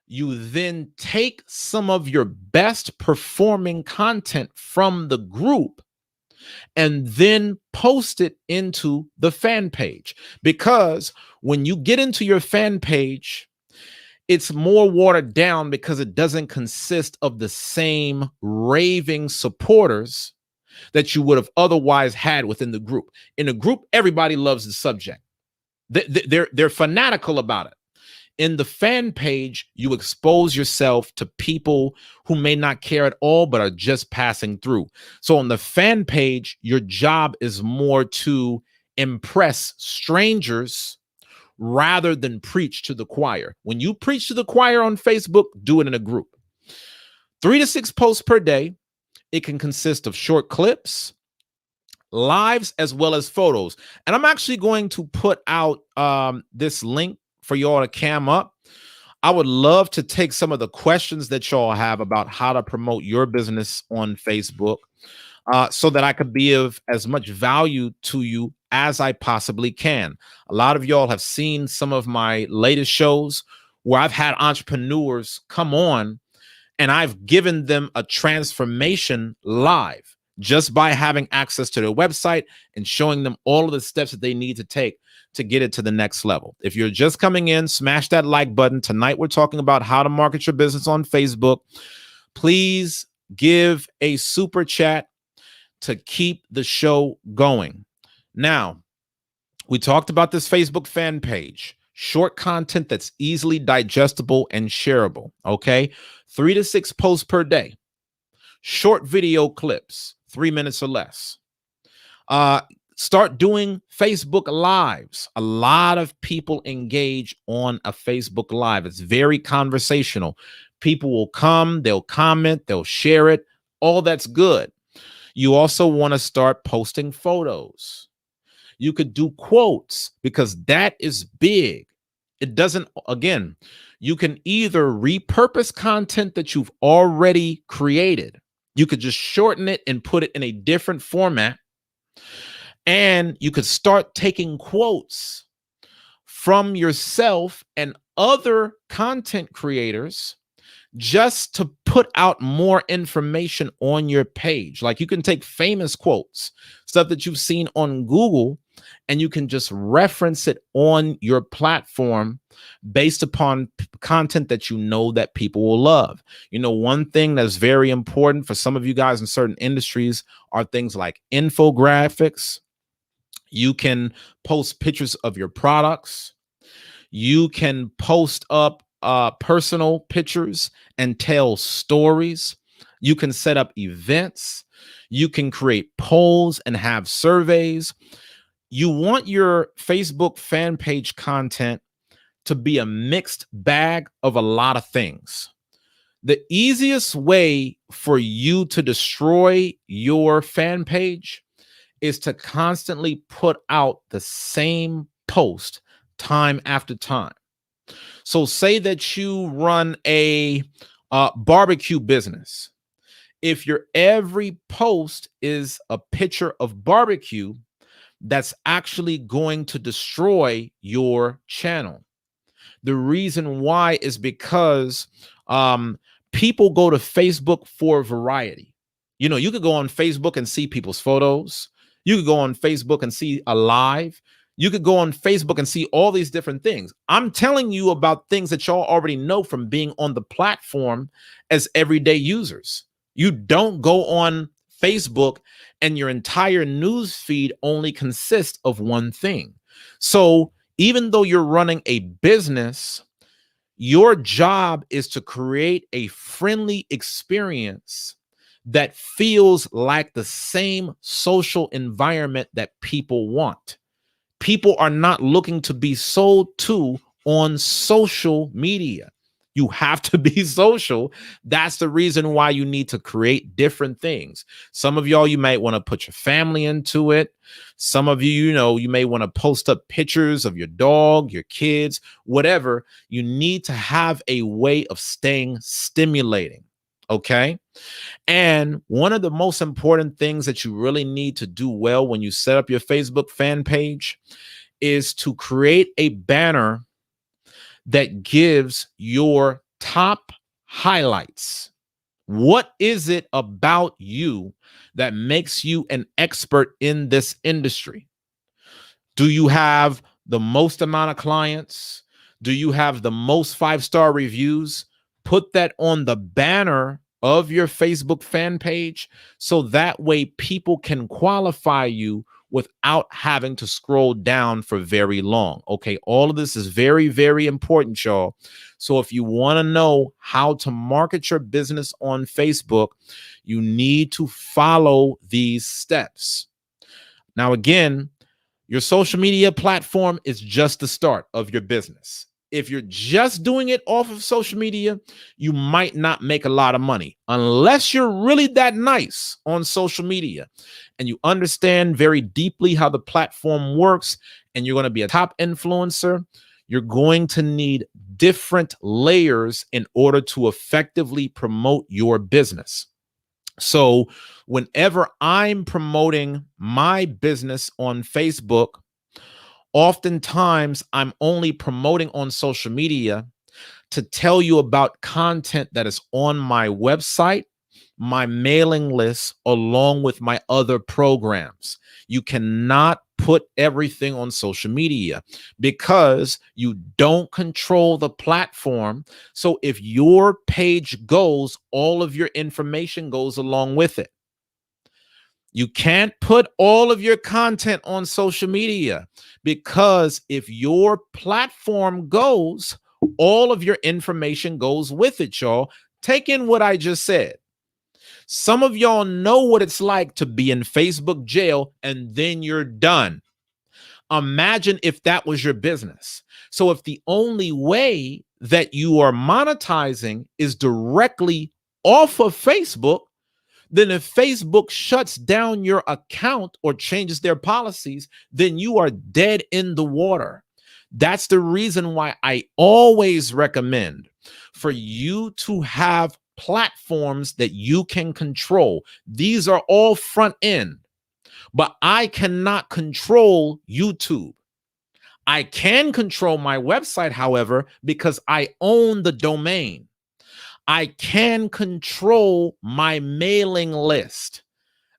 you then take some of your best performing content from the group and then post it into the fan page. Because when you get into your fan page, it's more watered down because it doesn't consist of the same raving supporters that you would have otherwise had within the group. In a group, everybody loves the subject. They're fanatical about it. In the fan page, you expose yourself to people who may not care at all, but are just passing through. So on the fan page, your job is more to impress strangers rather than preach to the choir. When you preach to the choir on Facebook, do it in a group. 3 to 6 posts per day. It can consist of short clips, lives, as well as photos. And I'm actually going to put out this link for y'all to cam up. I would love to take some of the questions that y'all have about how to promote your business on Facebook, so that I could be of as much value to you as I possibly can. A lot of y'all have seen some of my latest shows where I've had entrepreneurs come on and I've given them a transformation live just by having access to their website and showing them all of the steps that they need to take to get it to the next level. If you're just coming in, smash that like button. Tonight, we're talking about how to market your business on Facebook. Please give a super chat to keep the show going. Now, we talked about this Facebook fan page. Short content that's easily digestible and shareable, okay? 3 to 6 posts per day. Short video clips, 3 minutes or less. Start doing Facebook Lives. A lot of people engage on a Facebook Live. It's very conversational. People will come, they'll comment, they'll share it. All that's good. You also want to start posting photos. You could do quotes because that is big. It doesn't, again, you can either repurpose content that you've already created. You could just shorten it and put it in a different format. And you could start taking quotes from yourself and other content creators just to put out more information on your page. Like you can take famous quotes, stuff that you've seen on Google, and you can just reference it on your platform based upon content that you know that people will love. You know, one thing that's very important for some of you guys in certain industries are things like infographics. You can post pictures of your products. You can post up personal pictures and tell stories. You can set up events. You can create polls and have surveys. You want your Facebook fan page content to be a mixed bag of a lot of things. The easiest way for you to destroy your fan page is to constantly put out the same post time after time. So say that you run a barbecue business. If your every post is a picture of barbecue, that's actually going to destroy your channel. The reason why is because people go to Facebook for variety. You know, you could go on Facebook and see people's photos. You could go on Facebook and see a live. You could go on Facebook and see all these different things. I'm telling you about things that y'all already know from being on the platform as everyday users. You don't go on Facebook and your entire news feed only consists of one thing. So even though you're running a business, your job is to create a friendly experience that feels like the same social environment that people want. People are not looking to be sold to on social media. You have to be social. That's the reason why you need to create different things. Some of y'all, you might want to put your family into it. Some of you, you know, you may want to post up pictures of your dog, your kids, whatever. You need to have a way of staying stimulating. Okay. And one of the most important things that you really need to do well when you set up your Facebook fan page is to create a banner that gives your top highlights. What is it about you that makes you an expert in this industry? Do you have the most amount of clients? Do you have the most 5-star reviews? Put that on the banner of your Facebook fan page so that way people can qualify you without having to scroll down for very long. Okay, all of this is very, very important, y'all. So if you want to know how to market your business on Facebook, you need to follow these steps. Now, again, your social media platform is just the start of your business. If you're just doing it off of social media, you might not make a lot of money unless you're really that nice on social media and you understand very deeply how the platform works and you're going to be a top influencer. You're going to need different layers in order to effectively promote your business. So whenever I'm promoting my business on Facebook, oftentimes I'm only promoting on social media to tell you about content that is on my website, my mailing list, along with my other programs. You cannot put everything on social media because you don't control the platform. So if your page goes, all of your information goes along with it. You can't put all of your content on social media because if your platform goes, all of your information goes with it, y'all. Take in what I just said. Some of y'all know what it's like to be in Facebook jail and then you're done. Imagine if that was your business. So if the only way that you are monetizing is directly off of Facebook, then if Facebook shuts down your account or changes their policies, then you are dead in the water. That's the reason why I always recommend for you to have platforms that you can control. These are all front end, but I cannot control YouTube. I can control my website, however, because I own the domain. I can control my mailing list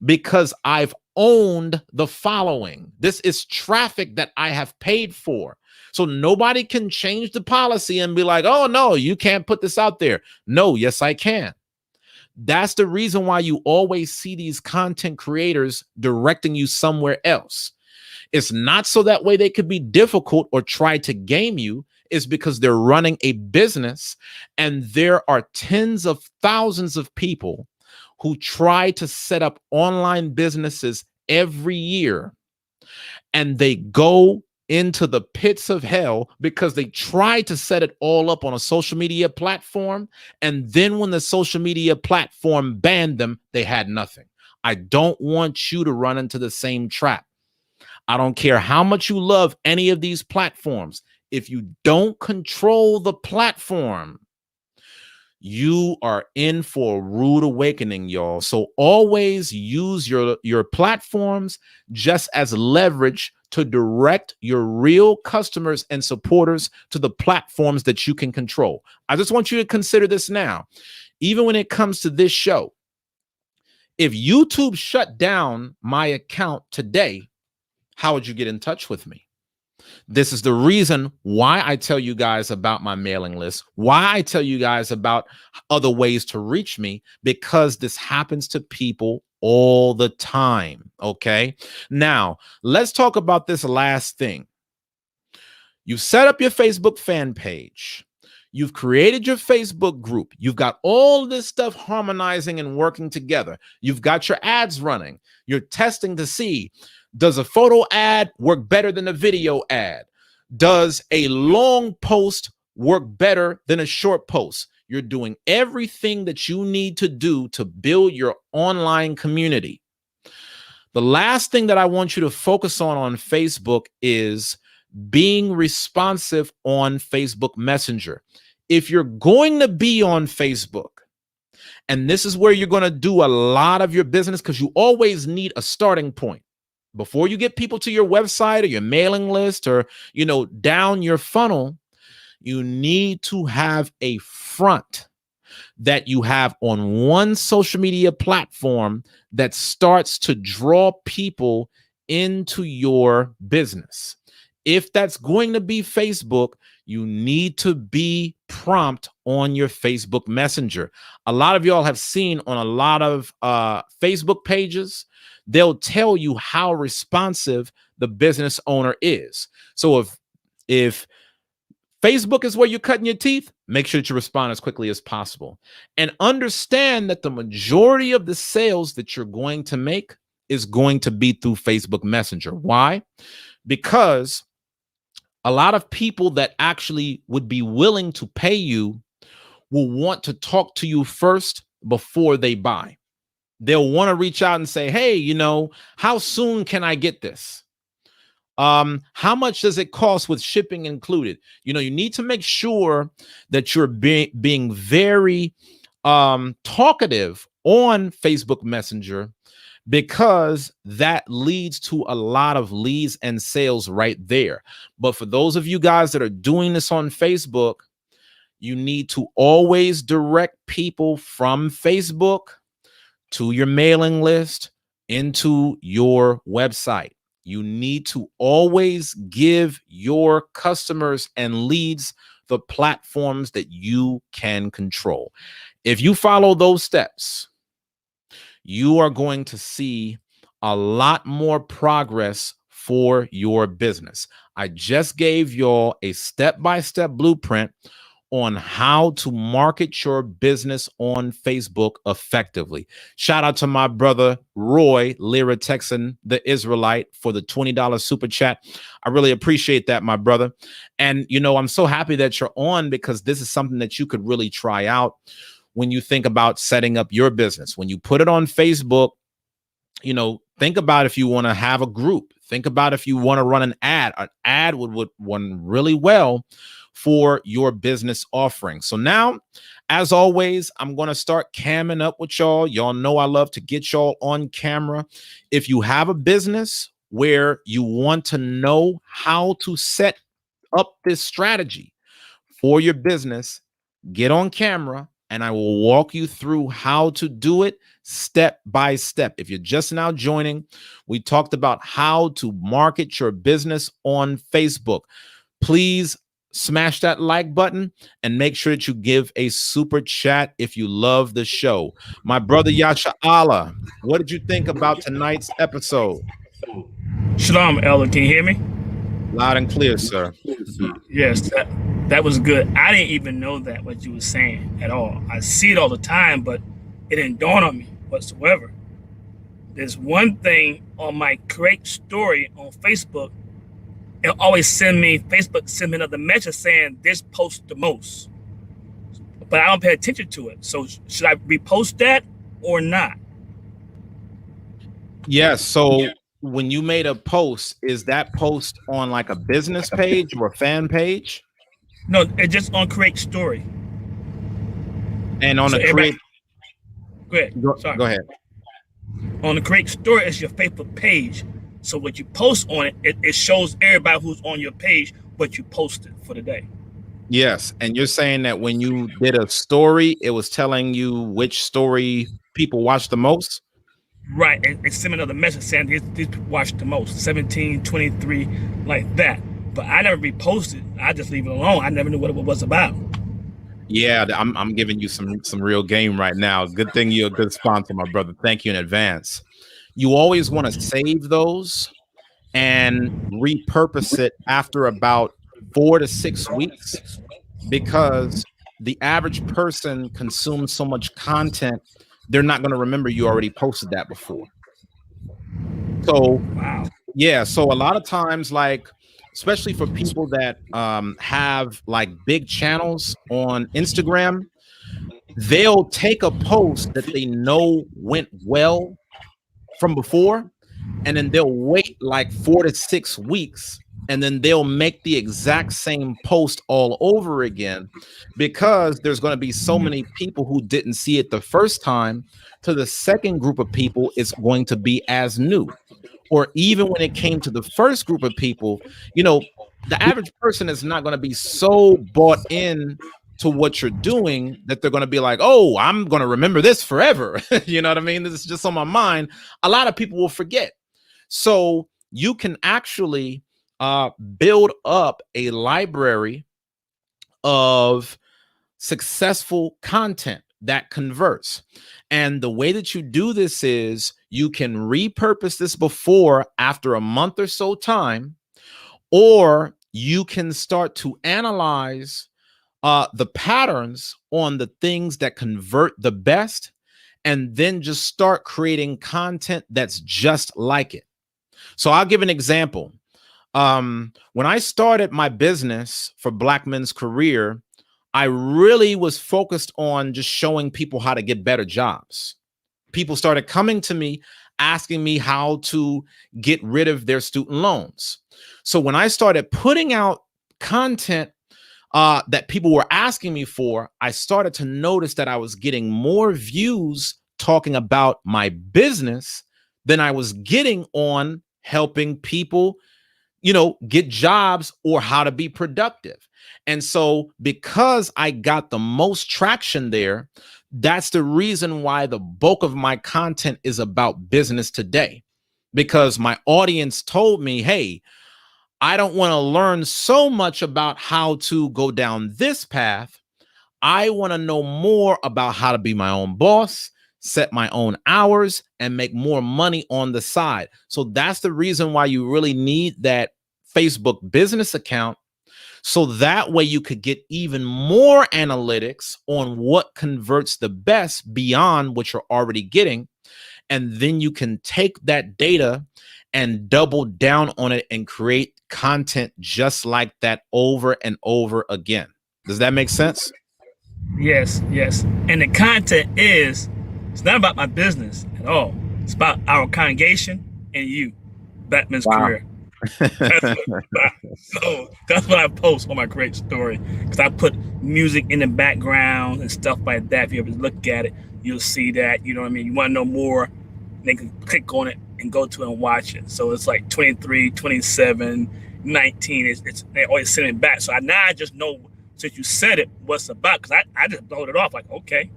because I've owned the following. This is traffic that I have paid for. So nobody can change the policy and be like, oh, no, you can't put this out there. No, yes, I can. That's the reason why you always see these content creators directing you somewhere else. It's not so that way they could be difficult or try to game you. It's because they're running a business and there are tens of thousands of people who try to set up online businesses every year, and they go into the pits of hell because they try to set it all up on a social media platform. And then when the social media platform banned them, they had nothing. I don't want you to run into the same trap. I don't care how much you love any of these platforms. If you don't control the platform, you are in for a rude awakening, y'all. So always use your platforms just as leverage to direct your real customers and supporters to the platforms that you can control. I just want you to consider this now. Even when it comes to this show, if YouTube shut down my account today, how would you get in touch with me? This is the reason why I tell you guys about my mailing list, why I tell you guys about other ways to reach me, because this happens to people all the time. Okay. Now, let's talk about this last thing. You've set up your Facebook fan page. You've created your Facebook group. You've got all this stuff harmonizing and working together. You've got your ads running. You're testing to see, does a photo ad work better than a video ad? Does a long post work better than a short post? You're doing everything that you need to do to build your online community. The last thing that I want you to focus on Facebook is being responsive on Facebook Messenger. If you're going to be on Facebook, and this is where you're going to do a lot of your business, because you always need a starting point. Before you get people to your website or your mailing list or, down your funnel, you need to have a front. that you have on one social media platform that starts to draw people into your business. If that's going to be Facebook, you need to be prompt on your Facebook Messenger. A lot of y'all have seen on a lot of Facebook pages, they'll tell you how responsive the business owner is. So if Facebook is where you're cutting your teeth, make sure that you respond as quickly as possible. And understand that the majority of the sales that you're going to make is going to be through Facebook Messenger. Why? Because a lot of people that actually would be willing to pay you will want to talk to you first before they buy. They'll want to reach out and say, hey, you know, how soon can I get this? How much does it cost with shipping included? You know, you need to make sure that you're being very talkative on Facebook Messenger, because that leads to a lot of leads and sales right there. But for those of you guys that are doing this on Facebook, you need to always direct people from Facebook to your mailing list into your website. You need to always give your customers and leads the platforms that you can control. If you follow those steps, you are going to see a lot more progress for your business. I just gave y'all a step-by-step blueprint on how to market your business on Facebook effectively. Shout out to my brother Roy Lyra Texan, the Israelite, for the $20 super chat. I really appreciate that, my brother. And you know, I'm so happy that you're on, because this is something that you could really try out when you think about setting up your business. When you put it on Facebook, you know, think about if you want to have a group. Think about if you want to run an ad. An ad would run really well for your business offering. So now, as always, I'm going to start camming up with y'all. Y'all know I love to get y'all on camera. If you have a business where you want to know how to set up this strategy for your business, get on camera and I will walk you through how to do it step by step. If you're just now joining, we talked about how to market your business on Facebook. Please smash that like button and make sure that you give a super chat if you love the show. My brother Yasha Allah, what did you think about tonight's episode? Shalom, Elder. Can you hear me? Loud and clear, sir. Yes, that was good. I didn't even know that what you were saying at all. I see it all the time, but it didn't dawn on me whatsoever. There's one thing on my Create story on Facebook. It'll always send me another message saying this post the most, but I don't pay attention to it. So should I repost that or not? Yes. So when you made a post, is that post on like a business page or a fan page? No, it's just on Create story. And on the Create. Go ahead. Go ahead. On the Create story, it's your Facebook page. So what you post on it, it shows everybody who's on your page what you posted for the day. Yes. And you're saying that when you did a story, it was telling you which story people watched the most? Right. It sent another message saying these people watched the most, 17, 23, like that. But I never reposted. I just leave it alone. I never knew what it was about. Yeah, I'm giving you some real game right now. Good thing you're a good sponsor, my brother. Thank you in advance. You always want to save those and repurpose it after about 4 to 6 weeks, because the average person consumes so much content, they're not going to remember you already posted that before. So, wow. Yeah, so a lot of times, like, especially for people that have like big channels on Instagram, they'll take a post that they know went well from before, and then they'll wait like 4 to 6 weeks, and then they'll make the exact same post all over again, because there's going to be so many people who didn't see it the first time. To the second group of people, it's going to be as new. Or even when it came to the first group of people, you know, the average person is not going to be so bought in to what you're doing that they're going to be like, oh, I'm going to remember this forever. You know what I mean? This is just on my mind. A lot of people will forget. So you can actually build up a library of successful content that converts. And the way that you do this is you can repurpose this after a month or so time, or you can start to analyze the patterns on the things that convert the best, and then just start creating content that's just like it. So I'll give an example. When I started my business for Black Men's Career, I really was focused on just showing people how to get better jobs. People started coming to me, asking me how to get rid of their student loans. So when I started putting out content that people were asking me for, I started to notice that I was getting more views talking about my business than I was getting on helping people, get jobs or how to be productive. And so because I got the most traction there, that's the reason why the bulk of my content is about business today, because my audience told me, hey, I don't want to learn so much about how to go down this path. I want to know more about how to be my own boss, set my own hours, and make more money on the side. So that's the reason why you really need that Facebook business account. So that way you could get even more analytics on what converts the best beyond what you're already getting. And then you can take that data and double down on it and create content just like that over and over again. Does that make sense? Yes. And the content it's not about my business at all. It's about our congregation and you, Black Men's Career. That's what I post on my Great Story, because I put music in the background and stuff like that. If you ever look at it, you'll see that. You know what I mean? You want to know more, they can click on it and go to it and watch it. So it's like 23, 27, 19. It's they always send it back. So I just know, since you said it, what's about, because I just blowed it off like, okay,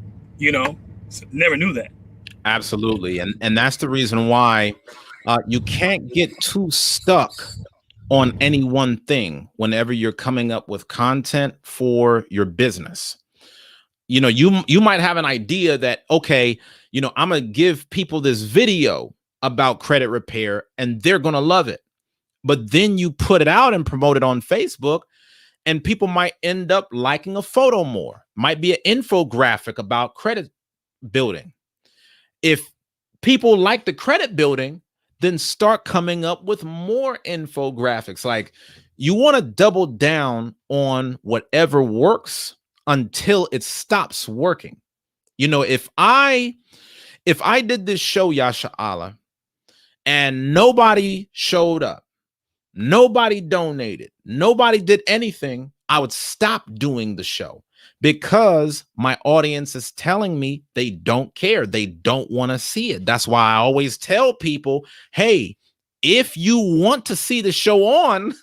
so never knew that. Absolutely. And that's the reason why you can't get too stuck on any one thing whenever you're coming up with content for your business. You might have an idea that, okay, I'm going to give people this video about credit repair and they're going to love it. But then you put it out and promote it on Facebook, and people might end up liking a photo more, might be an infographic about credit building. If people like the credit building, then start coming up with more infographics. Like, you want to double down on whatever works until it stops working. If I did this show, Yasha Allah, and nobody showed up, nobody donated, nobody did anything, I would stop doing the show, because my audience is telling me they don't care. They don't want to see it. That's why I always tell people, hey, if you want to see the show on,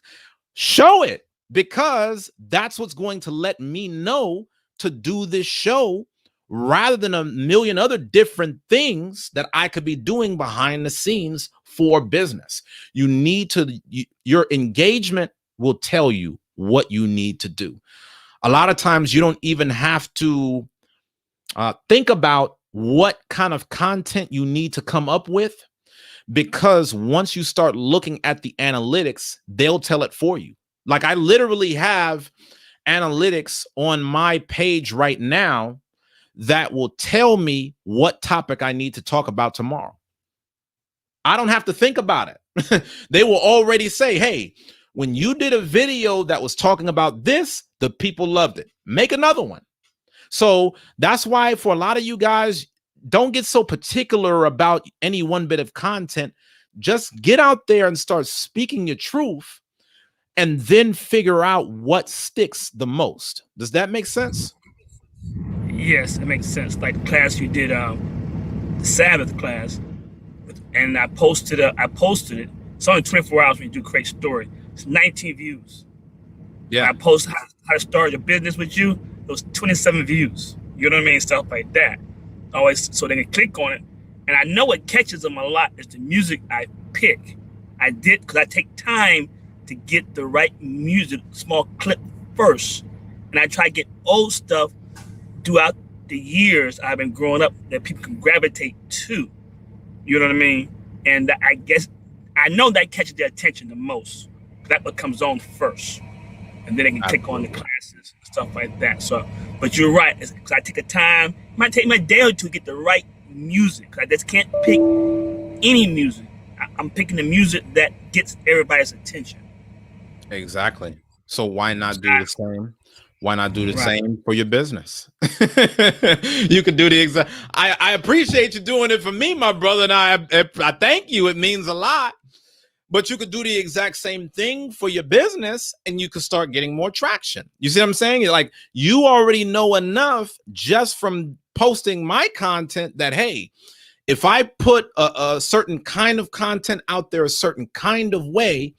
show it, because that's what's going to let me know to do this show, rather than a million other different things that I could be doing behind the scenes for business. You need to, your engagement will tell you what you need to do. A lot of times you don't even have to think about what kind of content you need to come up with, because once you start looking at the analytics, they'll tell it for you. Like, I literally have analytics on my page right now that will tell me what topic I need to talk about tomorrow. I don't have to think about it. They will already say, hey, when you did a video that was talking about this, the people loved it. Make another one. So that's why, for a lot of you guys, don't get so particular about any one bit of content. Just get out there and start speaking your truth, and then figure out what sticks the most. Does that make sense? Yes, it makes sense. Like the class you did, the Sabbath class, and I posted it. It's only 24 hours when you do Great Story. It's 19 views. Yeah. I post how to start your business with you. those 27 views. You know what I mean? Stuff like that. Always, so they can click on it. And I know what catches them a lot is the music I pick. I did because I take time to get the right music, small clip first. And I try to get old stuff throughout the years I've been growing up that people can gravitate to. You know what I mean? And I guess I know that catches their attention the most. That's what comes on first. And then they can click on the classes and stuff like that. So, but you're right. Because I take the time. It might take me a day or two to get the right music. I just can't pick any music. I'm picking the music that gets everybody's attention. Exactly. So why not do the same? Why not do the same for your business? You could do the exact. I appreciate you doing it for me, my brother, and I thank you. It means a lot. But you could do the exact same thing for your business, and you could start getting more traction. You see what I'm saying? Like, you already know enough just from posting my content that, hey, if I put a certain kind of content out there a certain kind of way,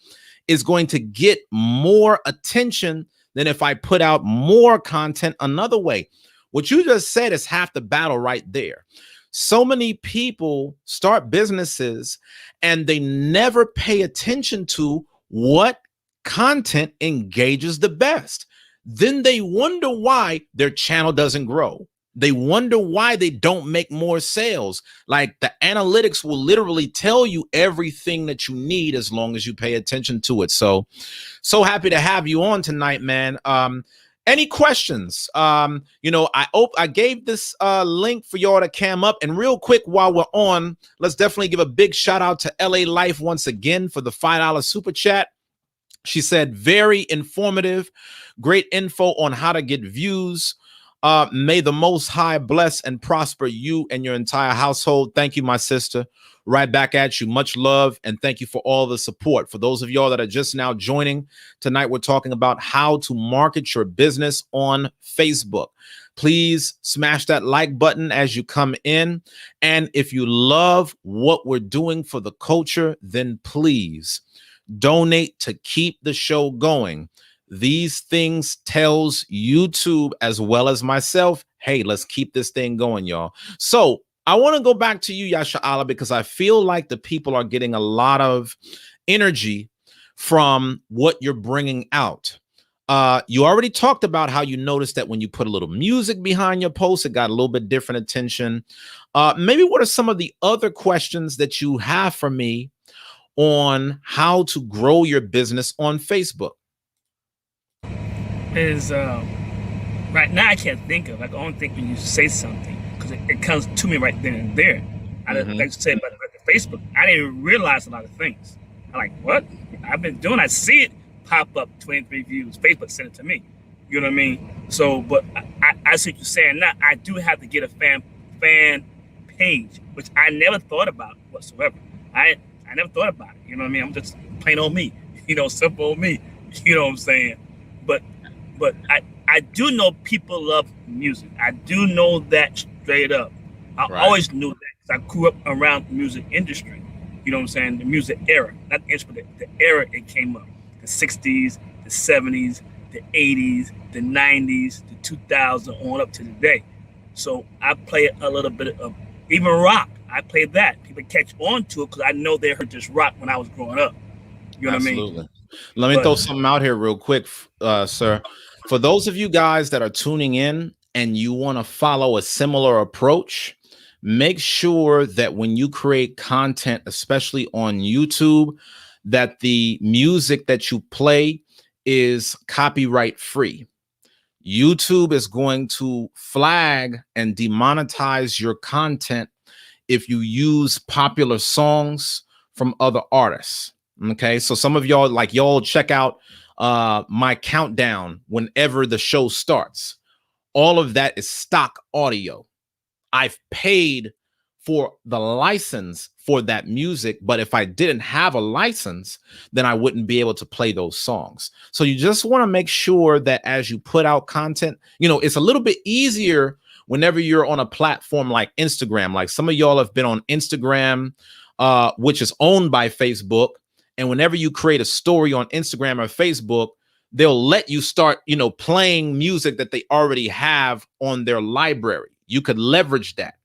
is going to get more attention than if I put out more content another way. What you just said is half the battle right there. So many people start businesses and they never pay attention to what content engages the best. Then they wonder why their channel doesn't grow. They wonder why they don't make more sales. Like, the analytics will literally tell you everything that you need as long as you pay attention to it. So happy to have you on tonight, man. Any questions? I gave this link for y'all to cam up. And real quick, while we're on, let's definitely give a big shout out to LA Life once again for the $5 super chat. She said, very informative, great info on how to get views. May the Most High bless and prosper you and your entire household. Thank you, my sister. Right back at you. Much love, and thank you for all the support. For those of y'all that are just now joining, tonight we're talking about how to market your business on Facebook. Please smash that like button as you come in. And if you love what we're doing for the culture, then please donate to keep the show going. These things tells YouTube as well as myself, hey, let's keep this thing going, y'all. So I want to go back to you, Yasha Allah, because I feel like the people are getting a lot of energy from what you're bringing out. You already talked about how you noticed that when you put a little music behind your post, it got a little bit different attention. Maybe what are some of the other questions that you have for me on how to grow your business on Facebook? Is right now I can't think of. I can only think when you say something because it comes to me right then and there. Like you said about Facebook, I didn't realize a lot of things. I'm like, what? I've been doing. I see it pop up, 23 views. Facebook sent it to me. You know what I mean? So, but I see what you're saying now. I do have to get a fan page, which I never thought about whatsoever. I never thought about it. You know what I mean? I'm just plain old me. Simple old me. You know what I'm saying? But I do know people love music. I do know that straight up. I always knew that because I grew up around the music industry. You know what I'm saying? The music era, not the instrument, the era it came up. The 60s, the 70s, the 80s, the 90s, the 2000s, on up to today. So I play a little bit of even rock. I play that. People catch on to it because I know they heard this rock when I was growing up. You know what I mean? Let me throw something out here real quick, sir. For those of you guys that are tuning in and you want to follow a similar approach, make sure that when you create content, especially on YouTube, that the music that you play is copyright free. YouTube is going to flag and demonetize your content if you use popular songs from other artists. Okay, so some of y'all check out my countdown whenever the show starts. All of that is stock audio. I've paid for the license for that music, but if I didn't have a license, then I wouldn't be able to play those songs. So you just want to make sure that as you put out content, it's a little bit easier whenever you're on a platform like Instagram. Like some of y'all have been on Instagram, which is owned by Facebook. And whenever you create a story on Instagram or Facebook, they'll let you start, playing music that they already have on their library. You could leverage that.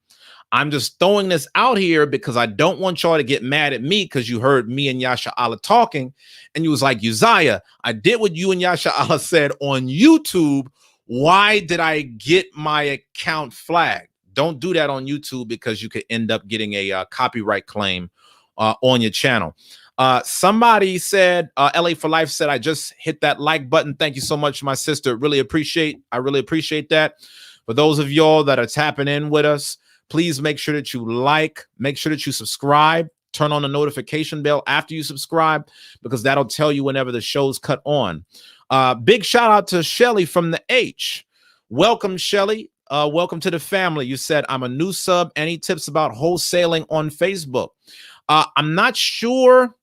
I'm just throwing this out here because I don't want y'all to get mad at me because you heard me and Yasha Allah talking and you was like, Uzziah, I did what you and Yasha Allah said on YouTube. Why did I get my account flagged? Don't do that on YouTube because you could end up getting a copyright claim on your channel. Somebody said, LA for Life said, I just hit that like button. Thank you so much, my sister. I really appreciate that. For those of y'all that are tapping in with us, please make sure that you like, make sure that you subscribe, turn on the notification bell after you subscribe, because that'll tell you whenever the show's cut on. Big shout out to Shelly from the H. Welcome, Shelly. Welcome to the family. You said, I'm a new sub. Any tips about wholesaling on Facebook? I'm not sure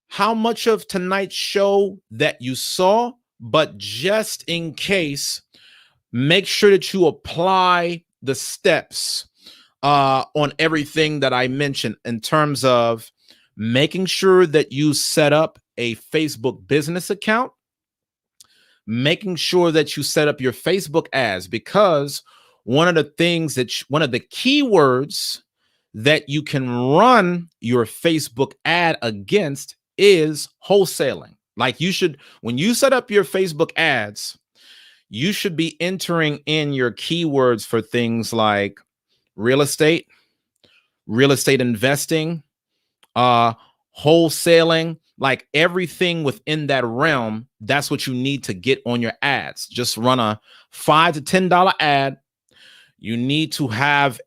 how much of tonight's show that you saw, but just in case, make sure that you apply the steps on everything that I mentioned in terms of making sure that you set up a Facebook business account, making sure that you set up your Facebook ads, because one of the keywords that you can run your Facebook ad against is wholesaling. Like when you set up your Facebook ads, you should be entering in your keywords for things like real estate investing, wholesaling, like everything within that realm. That's what you need to get on your ads. Just run a $5 to $10 ad. You need to have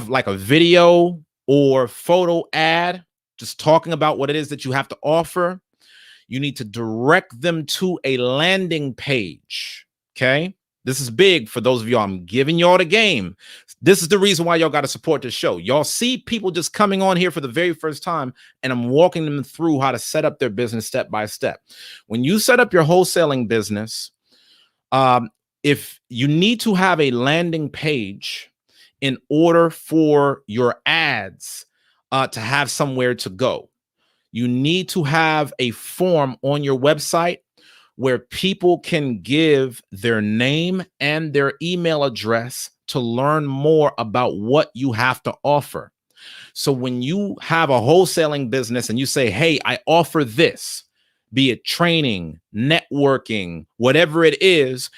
like a video or photo ad, just talking about what it is that you have to offer. You need to direct them to a landing page. Okay. This is big for those of y'all. I'm giving y'all the game. This is the reason why y'all got to support this show. Y'all see people just coming on here for the very first time, and I'm walking them through how to set up their business step by step. When you set up your wholesaling business, if you need to have a landing page in order for your ads to have somewhere to go, you need to have a form on your website where people can give their name and their email address to learn more about what you have to offer. So when you have a wholesaling business and you say, hey, I offer this, be it training, networking, whatever it is,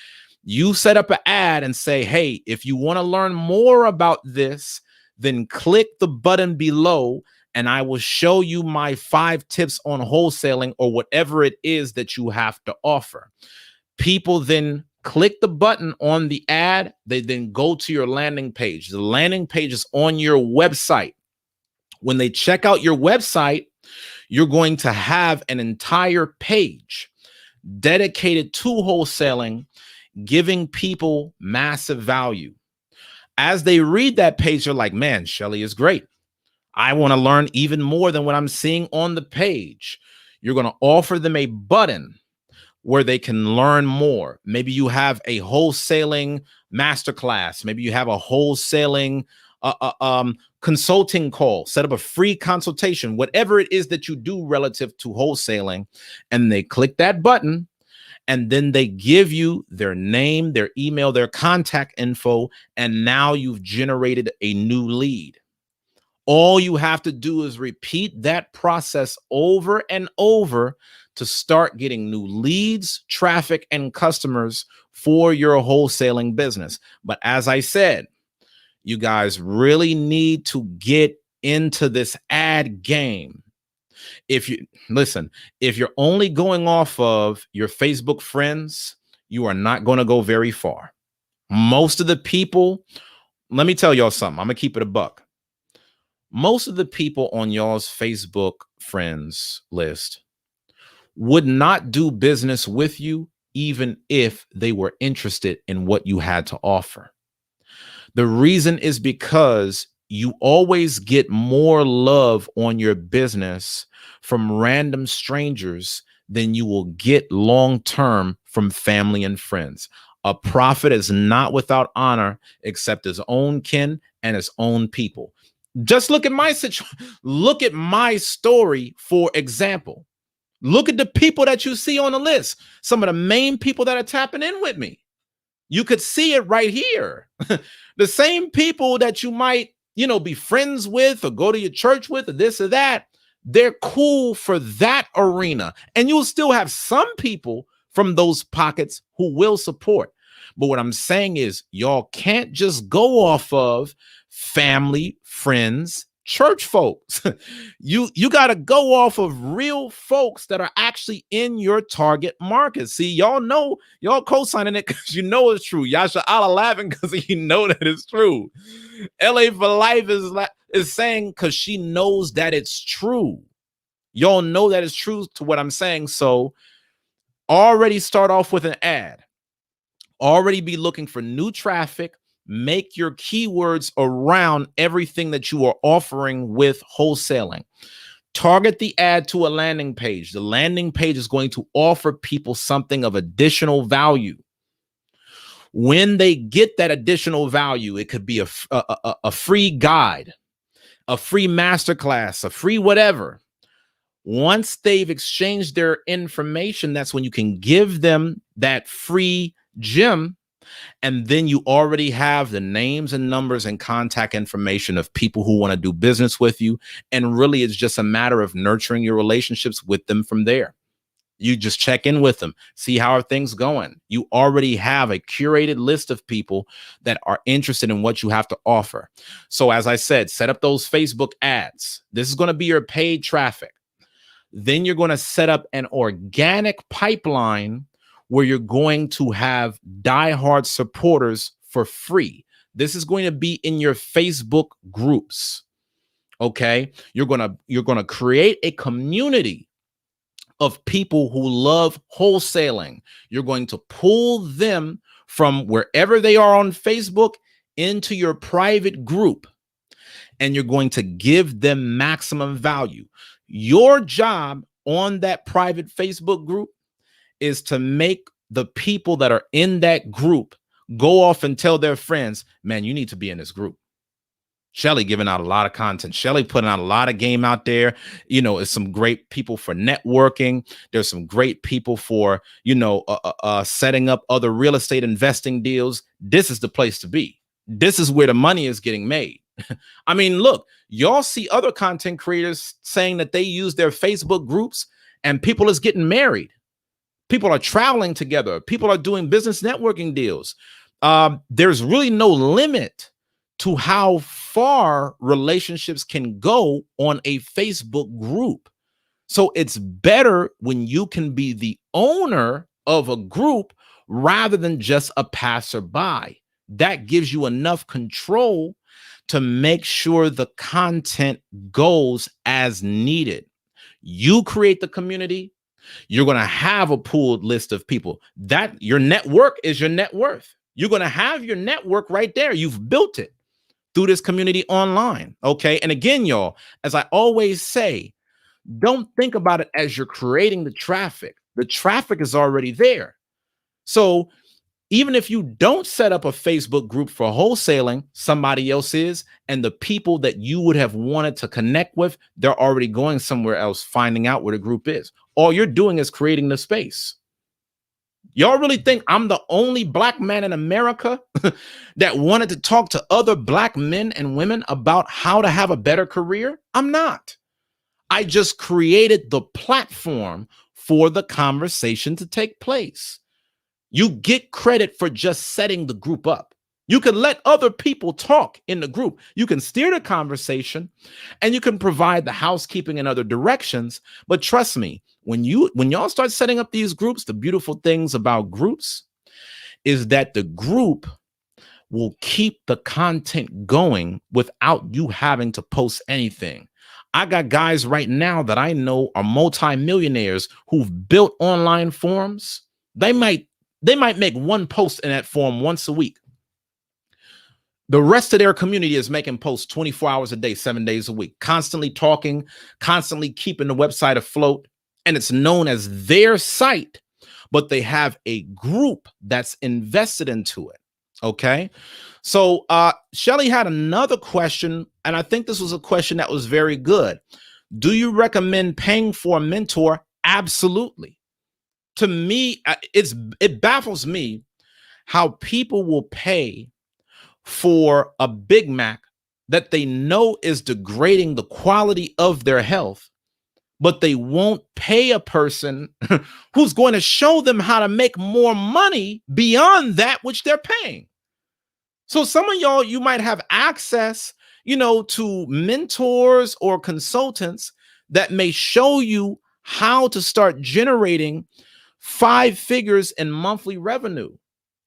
you set up an ad and say, hey, if you want to learn more about this, then click the button below and I will show you my 5 tips on wholesaling or whatever it is that you have to offer. People then click the button on the ad. They then go to your landing page. The landing page is on your website. When they check out your website, you're going to have an entire page dedicated to wholesaling, giving people massive value. As they read that page, they're like, man, Shelly is great. I want to learn even more than what I'm seeing on the page. You're going to offer them a button where they can learn more. Maybe you have a wholesaling masterclass. Maybe you have a wholesaling consulting call. Set up a free consultation, whatever it is that you do relative to wholesaling. And they click that button, and then they give you their name, their email, their contact info, and now you've generated a new lead. All you have to do is repeat that process over and over to start getting new leads, traffic, and customers for your wholesaling business. But as I said, you guys really need to get into this ad game. If you're only going off of your Facebook friends, you are not going to go very far. Most of the people, let me tell y'all something. I'm going to keep it a buck. Most of the people on y'all's Facebook friends list would not do business with you even if they were interested in what you had to offer. The reason is because you always get more love on your business from random strangers than you will get long-term from family and friends. A prophet is not without honor except his own kin and his own people. Just look at my situation. Look at my story, for example. Look at the people that you see on the list. Some of the main people that are tapping in with me. You could see it right here. The same people that you might, be friends with or go to your church with or this or that, they're cool for that arena. And you'll still have some people from those pockets who will support. But what I'm saying is y'all can't just go off of family, friends, church folks. You got to go off of real folks that are actually in your target market. See, y'all co-signing it because it's true. Yasha Allah laughing because that it's true. LA for Life is saying because she knows that it's true. Y'all know that it's true to what I'm saying. So already start off with an ad. Already be looking for new traffic. Make your keywords around everything that you are offering with wholesaling. Target the ad to a landing page. The landing page is going to offer people something of additional value. When they get that additional value, it could be a free guide, a free masterclass, a free whatever. Once they've exchanged their information, that's when you can give them that free gem. And then you already have the names and numbers and contact information of people who want to do business with you. And really, it's just a matter of nurturing your relationships with them from there. You just check in with them, see how are things going. You already have a curated list of people that are interested in what you have to offer. So as I said, set up those Facebook ads. This is going to be your paid traffic. Then you're going to set up an organic pipeline where you're going to have diehard supporters for free. This is going to be in your Facebook groups. Okay. You're going to create a community of people who love wholesaling. You're going to pull them from wherever they are on Facebook into your private group, and you're going to give them maximum value. Your job on that private Facebook group is to make the people that are in that group go off and tell their friends, man, you need to be in this group. Shelly giving out a lot of content. Shelly putting out a lot of game out there. It's some great people for networking. There's some great people for, setting up other real estate investing deals. This is the place to be. This is where the money is getting made. I mean, look, y'all see other content creators saying that they use their Facebook groups and people is getting married. People are traveling together. People are doing business networking deals. There's really no limit to how far relationships can go on a Facebook group. So it's better when you can be the owner of a group rather than just a passerby. That gives you enough control to make sure the content goes as needed. You create the community. You're going to have a pooled list of people. That your network is your net worth. You're going to have your network right there. You've built it through this community online. Okay. And again, y'all, as I always say, don't think about it as you're creating the traffic. The traffic is already there. So even if you don't set up a Facebook group for wholesaling, somebody else is, and the people that you would have wanted to connect with, they're already going somewhere else, finding out where the group is. All you're doing is creating the space. Y'all really think I'm the only Black man in America that wanted to talk to other Black men and women about how to have a better career? I'm not. I just created the platform for the conversation to take place. You get credit for just setting the group up. You can let other people talk in the group. You can steer the conversation and you can provide the housekeeping in other directions. But trust me, when y'all start setting up these groups, the beautiful things about groups is that the group will keep the content going without you having to post anything. I got guys right now that I know are multimillionaires who've built online forums. They might make one post in that forum once a week. The rest of their community is making posts 24 hours a day, 7 days a week, constantly talking, constantly keeping the website afloat. And it's known as their site, but they have a group that's invested into it. Okay. So Shelly had another question, and I think this was a question that was very good. Do you recommend paying for a mentor Absolutely. To me, it baffles me how people will pay for a Big Mac that they know is degrading the quality of their health, but they won't pay a person who's going to show them how to make more money beyond that which they're paying. So some of y'all, you might have access, to mentors or consultants that may show you how to start generating 5 figures in monthly revenue.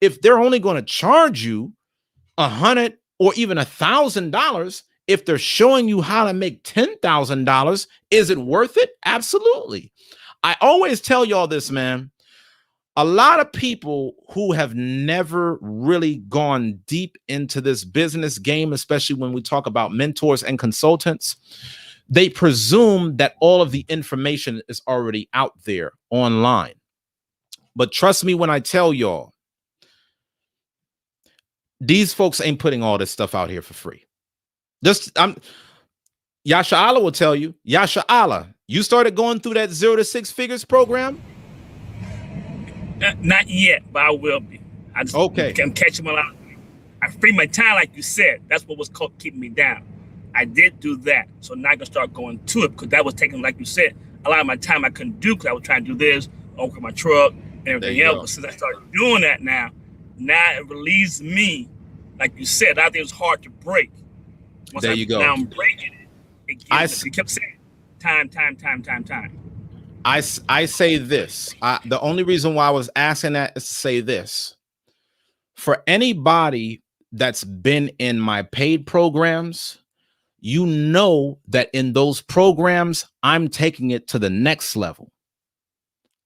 If they're only going to charge you $100 or even $1,000, if they're showing you how to make $10,000, is it worth it? Absolutely. I always tell y'all this, man. A lot of people who have never really gone deep into this business game, especially when we talk about mentors and consultants, they presume that all of the information is already out there online. But trust me when I tell y'all, these folks ain't putting all this stuff out here for free. Yasha Allah will tell you, Yasha Allah, you started going through that 0 to 6 figures program? Not yet, but I will be. I'm catching a lot. I free my time, like you said. That's what was keeping me down. I did do that, so now I can start going to it because that was taking, like you said, a lot of my time I couldn't do because I was trying to do this, open my truck, and everything else. But since I started doing that now it relieves me. Like you said, I think it was hard to break. Once there you go. Now I'm breaking it. It kept saying time. I say this. The only reason why I was asking that is to say this. For anybody that's been in my paid programs, you know that in those programs, I'm taking it to the next level.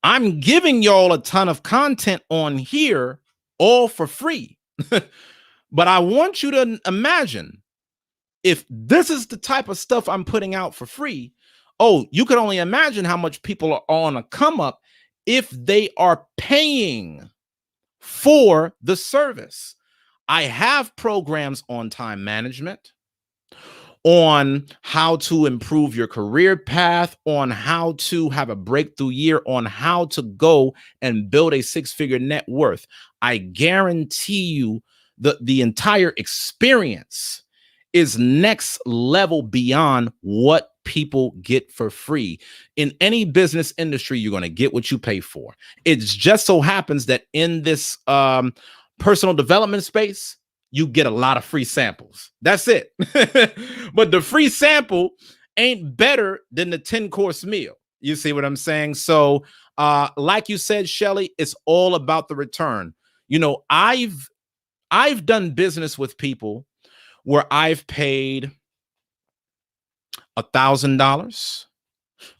I'm giving y'all a ton of content on here, all for free. But I want you to imagine if this is the type of stuff I'm putting out for free. Oh, you can only imagine how much people are on a come up if they are paying for the service. I have programs on time management, on how to improve your career path, on how to have a breakthrough year, on how to go and build a 6-figure net worth. I guarantee you the entire experience is next level beyond what people get for free. In any business industry, you're going to get what you pay for. It just so happens that in this personal development space, you get a lot of free samples. That's it. But the free sample ain't better than the 10-course meal. You see what I'm saying? So like you said, Shelly, it's all about the return. I've done business with people where I've paid $1,000,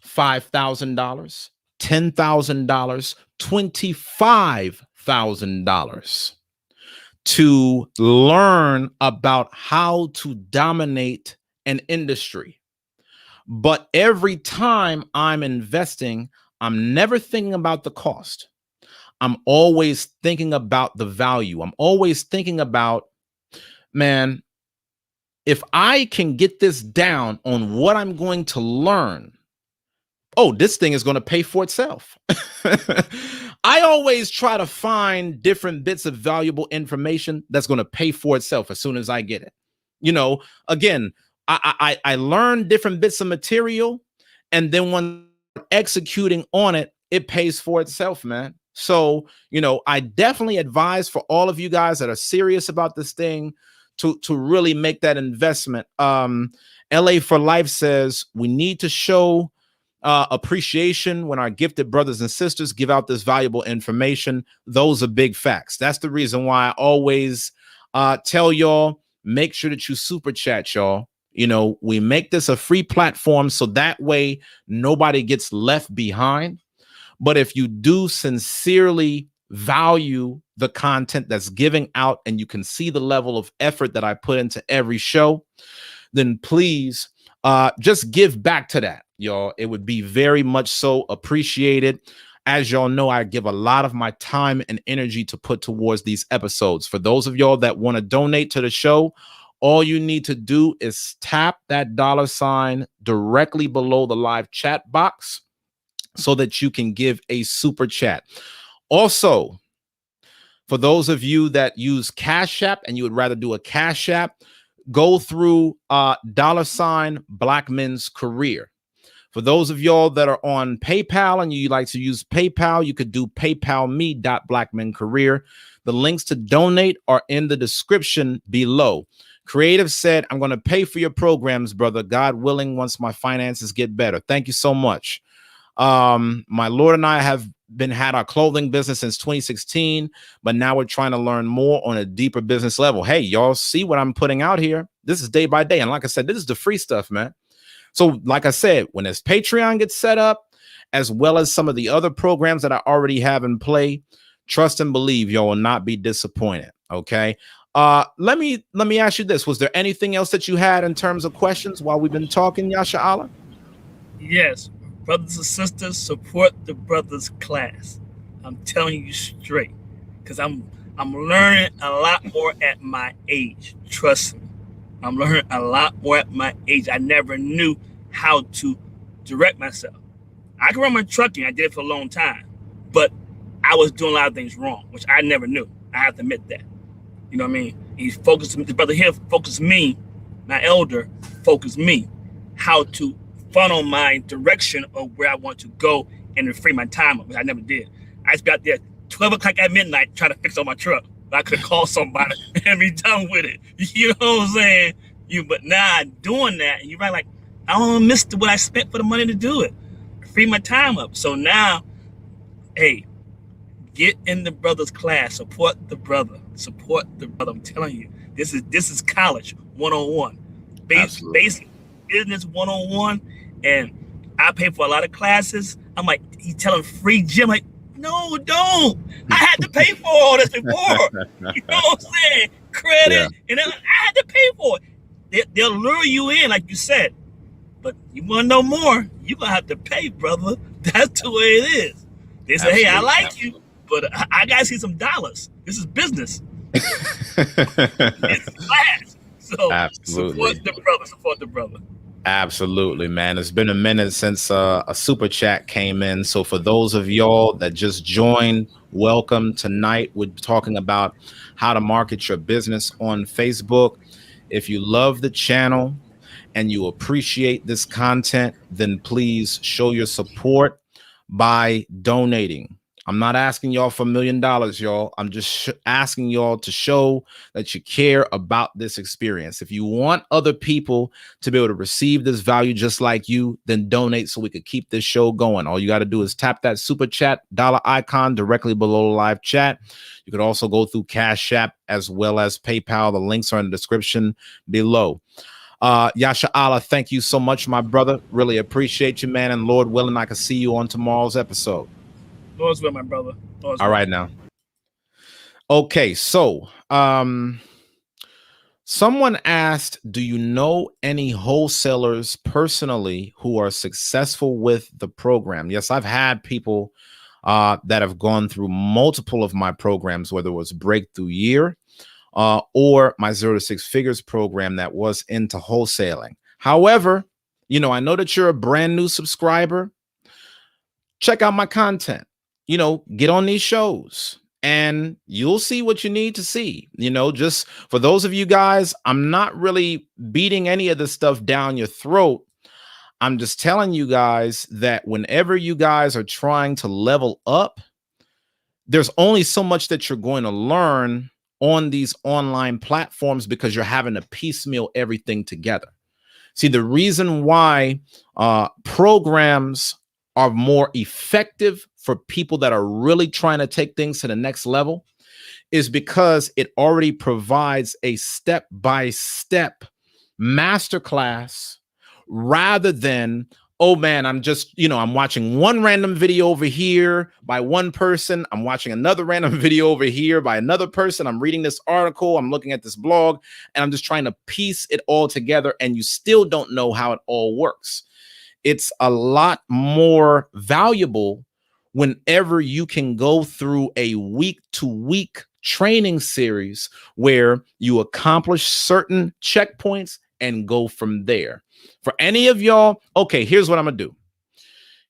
$5,000, $10,000, $25,000 to learn about how to dominate an industry. But every time I'm investing, I'm never thinking about the cost. I'm always thinking about the value. I'm always thinking about, man, if I can get this down on what I'm going to learn, this thing is going to pay for itself. I always try to find different bits of valuable information that's going to pay for itself as soon as I get it. Again, I learn different bits of material, and then when executing on it, it pays for itself, man. So, I definitely advise for all of you guys that are serious about this thing to really make that investment. LA for Life says we need to show appreciation when our gifted brothers and sisters give out this valuable information. Those are big facts. That's the reason why I always tell y'all, make sure that you super chat, y'all. We make this a free platform so that way nobody gets left behind. But if you do sincerely value the content that's giving out and you can see the level of effort that I put into every show, then please just give back to that, y'all. It would be very much so appreciated. As y'all know, I give a lot of my time and energy to put towards these episodes. For those of y'all that want to donate to the show, all you need to do is tap that $ directly below the live chat box. so that you can give a super chat. Also, for those of you that use Cash App and you would rather do a Cash App, go through $ Black Men's Career. For those of y'all that are on PayPal and you like to use PayPal, you could do paypal.me.blackmencareer. The links to donate are in the description below. Creative said, I'm going to pay for your programs, brother, God willing, once my finances get better. Thank you so much. My Lord and I have had our clothing business since 2016, but now we're trying to learn more on a deeper business level. Hey, y'all see what I'm putting out here? This is day by day. And like I said, this is the free stuff, man. So like I said, when this Patreon gets set up, as well as some of the other programs that I already have in play, trust and believe y'all will not be disappointed. Okay. Let me ask you this. Was there anything else that you had in terms of questions while we've been talking, Yasha Allah? Yes. Brothers and sisters, support the brothers class. I'm telling you straight, because I'm learning a lot more at my age. Trust me. I'm learning a lot more at my age. I never knew how to direct myself. I can run my trucking. I did it for a long time, but I was doing a lot of things wrong, which I never knew. I have to admit that. You know what I mean? He's focused. The brother here focused me, my elder focused me, how to funnel my direction of where I want to go and to free my time up, which I never did. I just got there 12 o'clock at midnight trying to fix on my truck. I could call somebody and be done with it. You know what I'm saying? But now I'm doing that, and you're right, like, I don't miss what I spent for the money to do it. Free my time up. So now, hey, get in the brother's class. Support the brother. Support the brother. I'm telling you, this is college 101. Basic business 101. And I pay for a lot of classes. I'm like, he telling free gym, like, no, don't. I had to pay for all this before. You know what I'm saying? Credit. And then I had to pay for it. They'll lure you in, like you said. But you want to know more, you're going to have to pay, brother. That's the way it is. They say, hey, I like you, but I got to see some dollars. This is business. It's class. So support the brother. Absolutely, man. It's been a minute since a super chat came in. So for those of y'all that just joined, welcome. Tonight we're talking about how to market your business on Facebook. If you love the channel and you appreciate this content, then please show your support by donating. I'm not asking y'all for $1 million, y'all. I'm just asking y'all to show that you care about this experience. If you want other people to be able to receive this value just like you, then donate so we could keep this show going. All you got to do is tap that super chat dollar icon directly below the live chat. You could also go through Cash App as well as PayPal. The links are in the description below. Yasha Allah, thank you so much, my brother. Really appreciate you, man. And Lord willing, I can see you on tomorrow's episode. Lord's will, my brother. Lord's all will. right now. Okay, so someone asked, do you know any wholesalers personally who are successful with the program? Yes, I've had people that have gone through multiple of my programs, whether it was Breakthrough Year or my 0 to 6 Figures program that was into wholesaling. However, you know, I know that you're a brand new subscriber. Check out my content. You know, get on these shows and you'll see what you need to see. You know, just for those of you guys, I'm not really beating any of this stuff down your throat. I'm just telling you guys that whenever you guys are trying to level up, there's only so much that you're going to learn on these online platforms because you're having to piecemeal everything together. See, the reason why programs are more effective for people that are really trying to take things to the next level is because it already provides a step-by-step masterclass rather than, oh man, I'm just, you know, I'm watching one random video over here by one person. I'm watching another random video over here by another person. I'm reading this article. I'm looking at this blog and I'm just trying to piece it all together. And you still don't know how it all works. It's a lot more valuable whenever you can go through a week-to-week training series where you accomplish certain checkpoints and go from there. For any of y'all, okay, here's what I'm gonna do.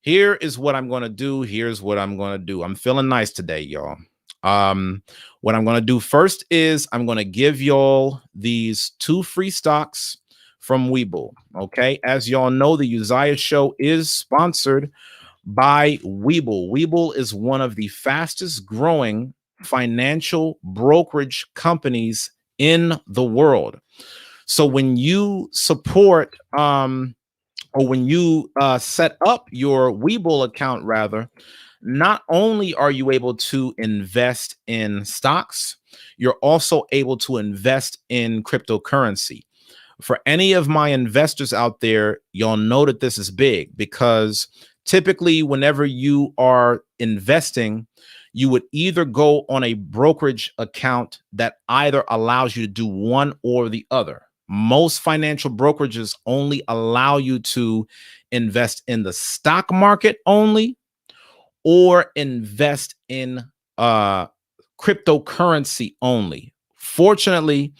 Here is what I'm going to do. Here's what I'm going to do. I'm feeling nice today, y'all. What I'm going to do first is I'm going to give y'all these 2 free stocks from Webull. Okay. As y'all know, the Uzziah Show is sponsored by Webull. Webull is one of the fastest growing financial brokerage companies in the world. So when you support, or when you set up your Webull account, rather, not only are you able to invest in stocks, you're also able to invest in cryptocurrency. For any of my investors out there, y'all know that this is big because typically, whenever you are investing, you would either go on a brokerage account that either allows you to do one or the other. Most financial brokerages only allow you to invest in the stock market only, or invest in cryptocurrency only. Fortunately,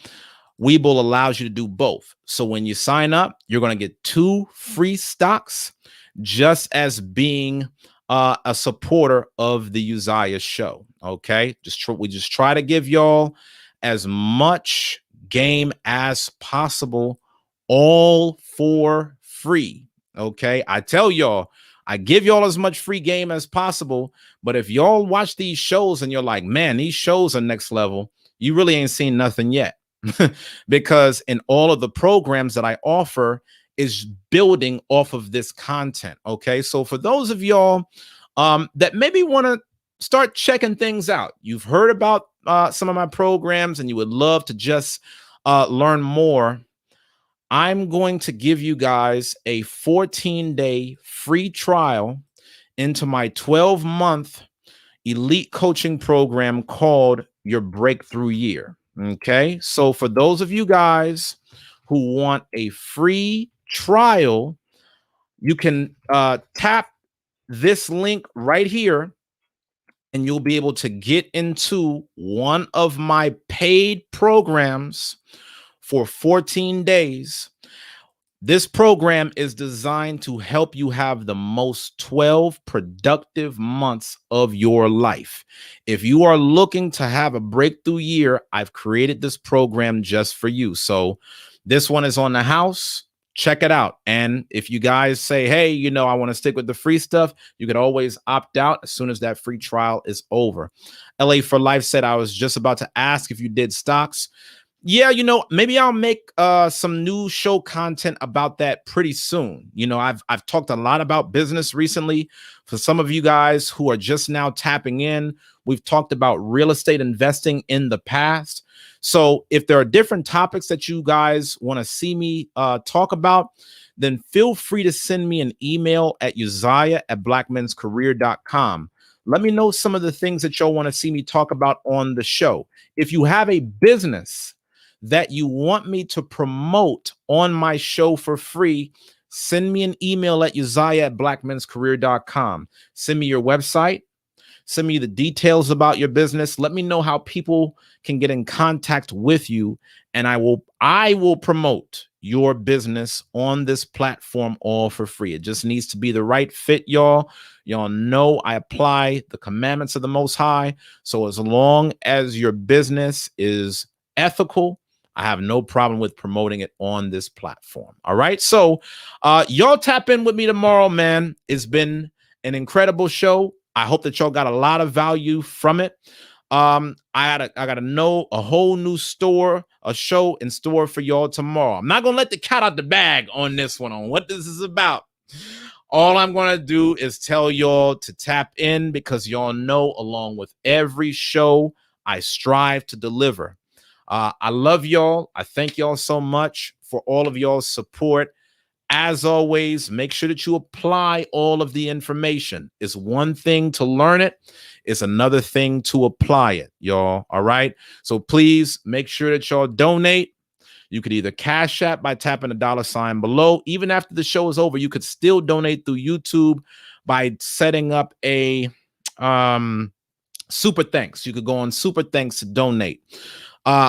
Webull allows you to do both. So when you sign up, you're going to get 2 free stocks just as being a supporter of the Uzziah Show. Okay, we just try to give y'all as much game as possible, all for free. Okay, I tell y'all, I give y'all as much free game as possible. But if y'all watch these shows and you're like, man, these shows are next level, you really ain't seen nothing yet. Because in all of the programs that I offer is building off of this content. Okay, so for those of y'all that maybe want to start checking things out, you've heard about some of my programs and you would love to just learn more, I'm going to give you guys a 14-day free trial into my 12-month elite coaching program called Your Breakthrough Year. Okay, so for those of you guys who want a free trial, you can tap this link right here and you'll be able to get into one of my paid programs for 14 days. This program is designed to help you have the most 12 productive months of your life. If you are looking to have a breakthrough year, I've created this program just for you. So this one is on the house. Check it out. And if you guys say, hey, you know, I want to stick with the free stuff, you could always opt out as soon as that free trial is over. LA for Life said, I was just about to ask if you did stocks. Yeah, you know, maybe I'll make some new show content about that pretty soon. You know, I've talked a lot about business recently. For some of you guys who are just now tapping in, we've talked about real estate investing in the past. So if there are different topics that you guys want to see me talk about, then feel free to send me an email at uzziah@blackmenscareer.com. Let me know some of the things that y'all want to see me talk about on the show. If you have a business that you want me to promote on my show for free, send me an email at uzziah@blackmenscareer.com. Send me your website. Send me the details about your business. Let me know how people can get in contact with you, and I will promote your business on this platform all for free. It just needs to be the right fit, y'all. Y'all know I apply the commandments of the Most High. So as long as your business is ethical, I have no problem with promoting it on this platform. All right. So y'all tap in with me tomorrow, man. It's been an incredible show. I hope that y'all got a lot of value from it. I got a whole new show in store for y'all tomorrow. I'm not going to let the cat out the bag on this one, on what this is about. All I'm going to do is tell y'all to tap in, because y'all know, along with every show, I strive to deliver. I love y'all. I thank y'all so much for all of y'all's support. As always, make sure that you apply all of the information. It's one thing to learn it. It's another thing to apply it, y'all. All right. So please make sure that y'all donate. You could either Cash App by tapping the $ below. Even after the show is over, you could still donate through YouTube by setting up a Super Thanks. You could go on Super Thanks to donate.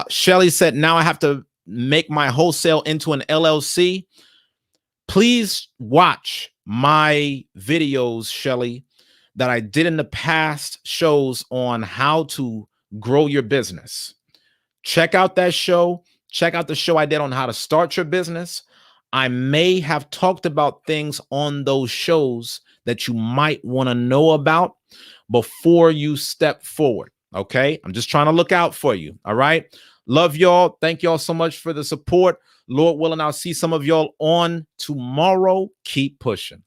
Shelly said, now I have to make my wholesale into an LLC. Please watch my videos, Shelly, that I did in the past shows on how to grow your business. Check out that show. Check out the show I did on how to start your business. I may have talked about things on those shows that you might want to know about before you step forward. Okay. I'm just trying to look out for you. All right. Love y'all. Thank y'all so much for the support. Lord willing, I'll see some of y'all on tomorrow. Keep pushing.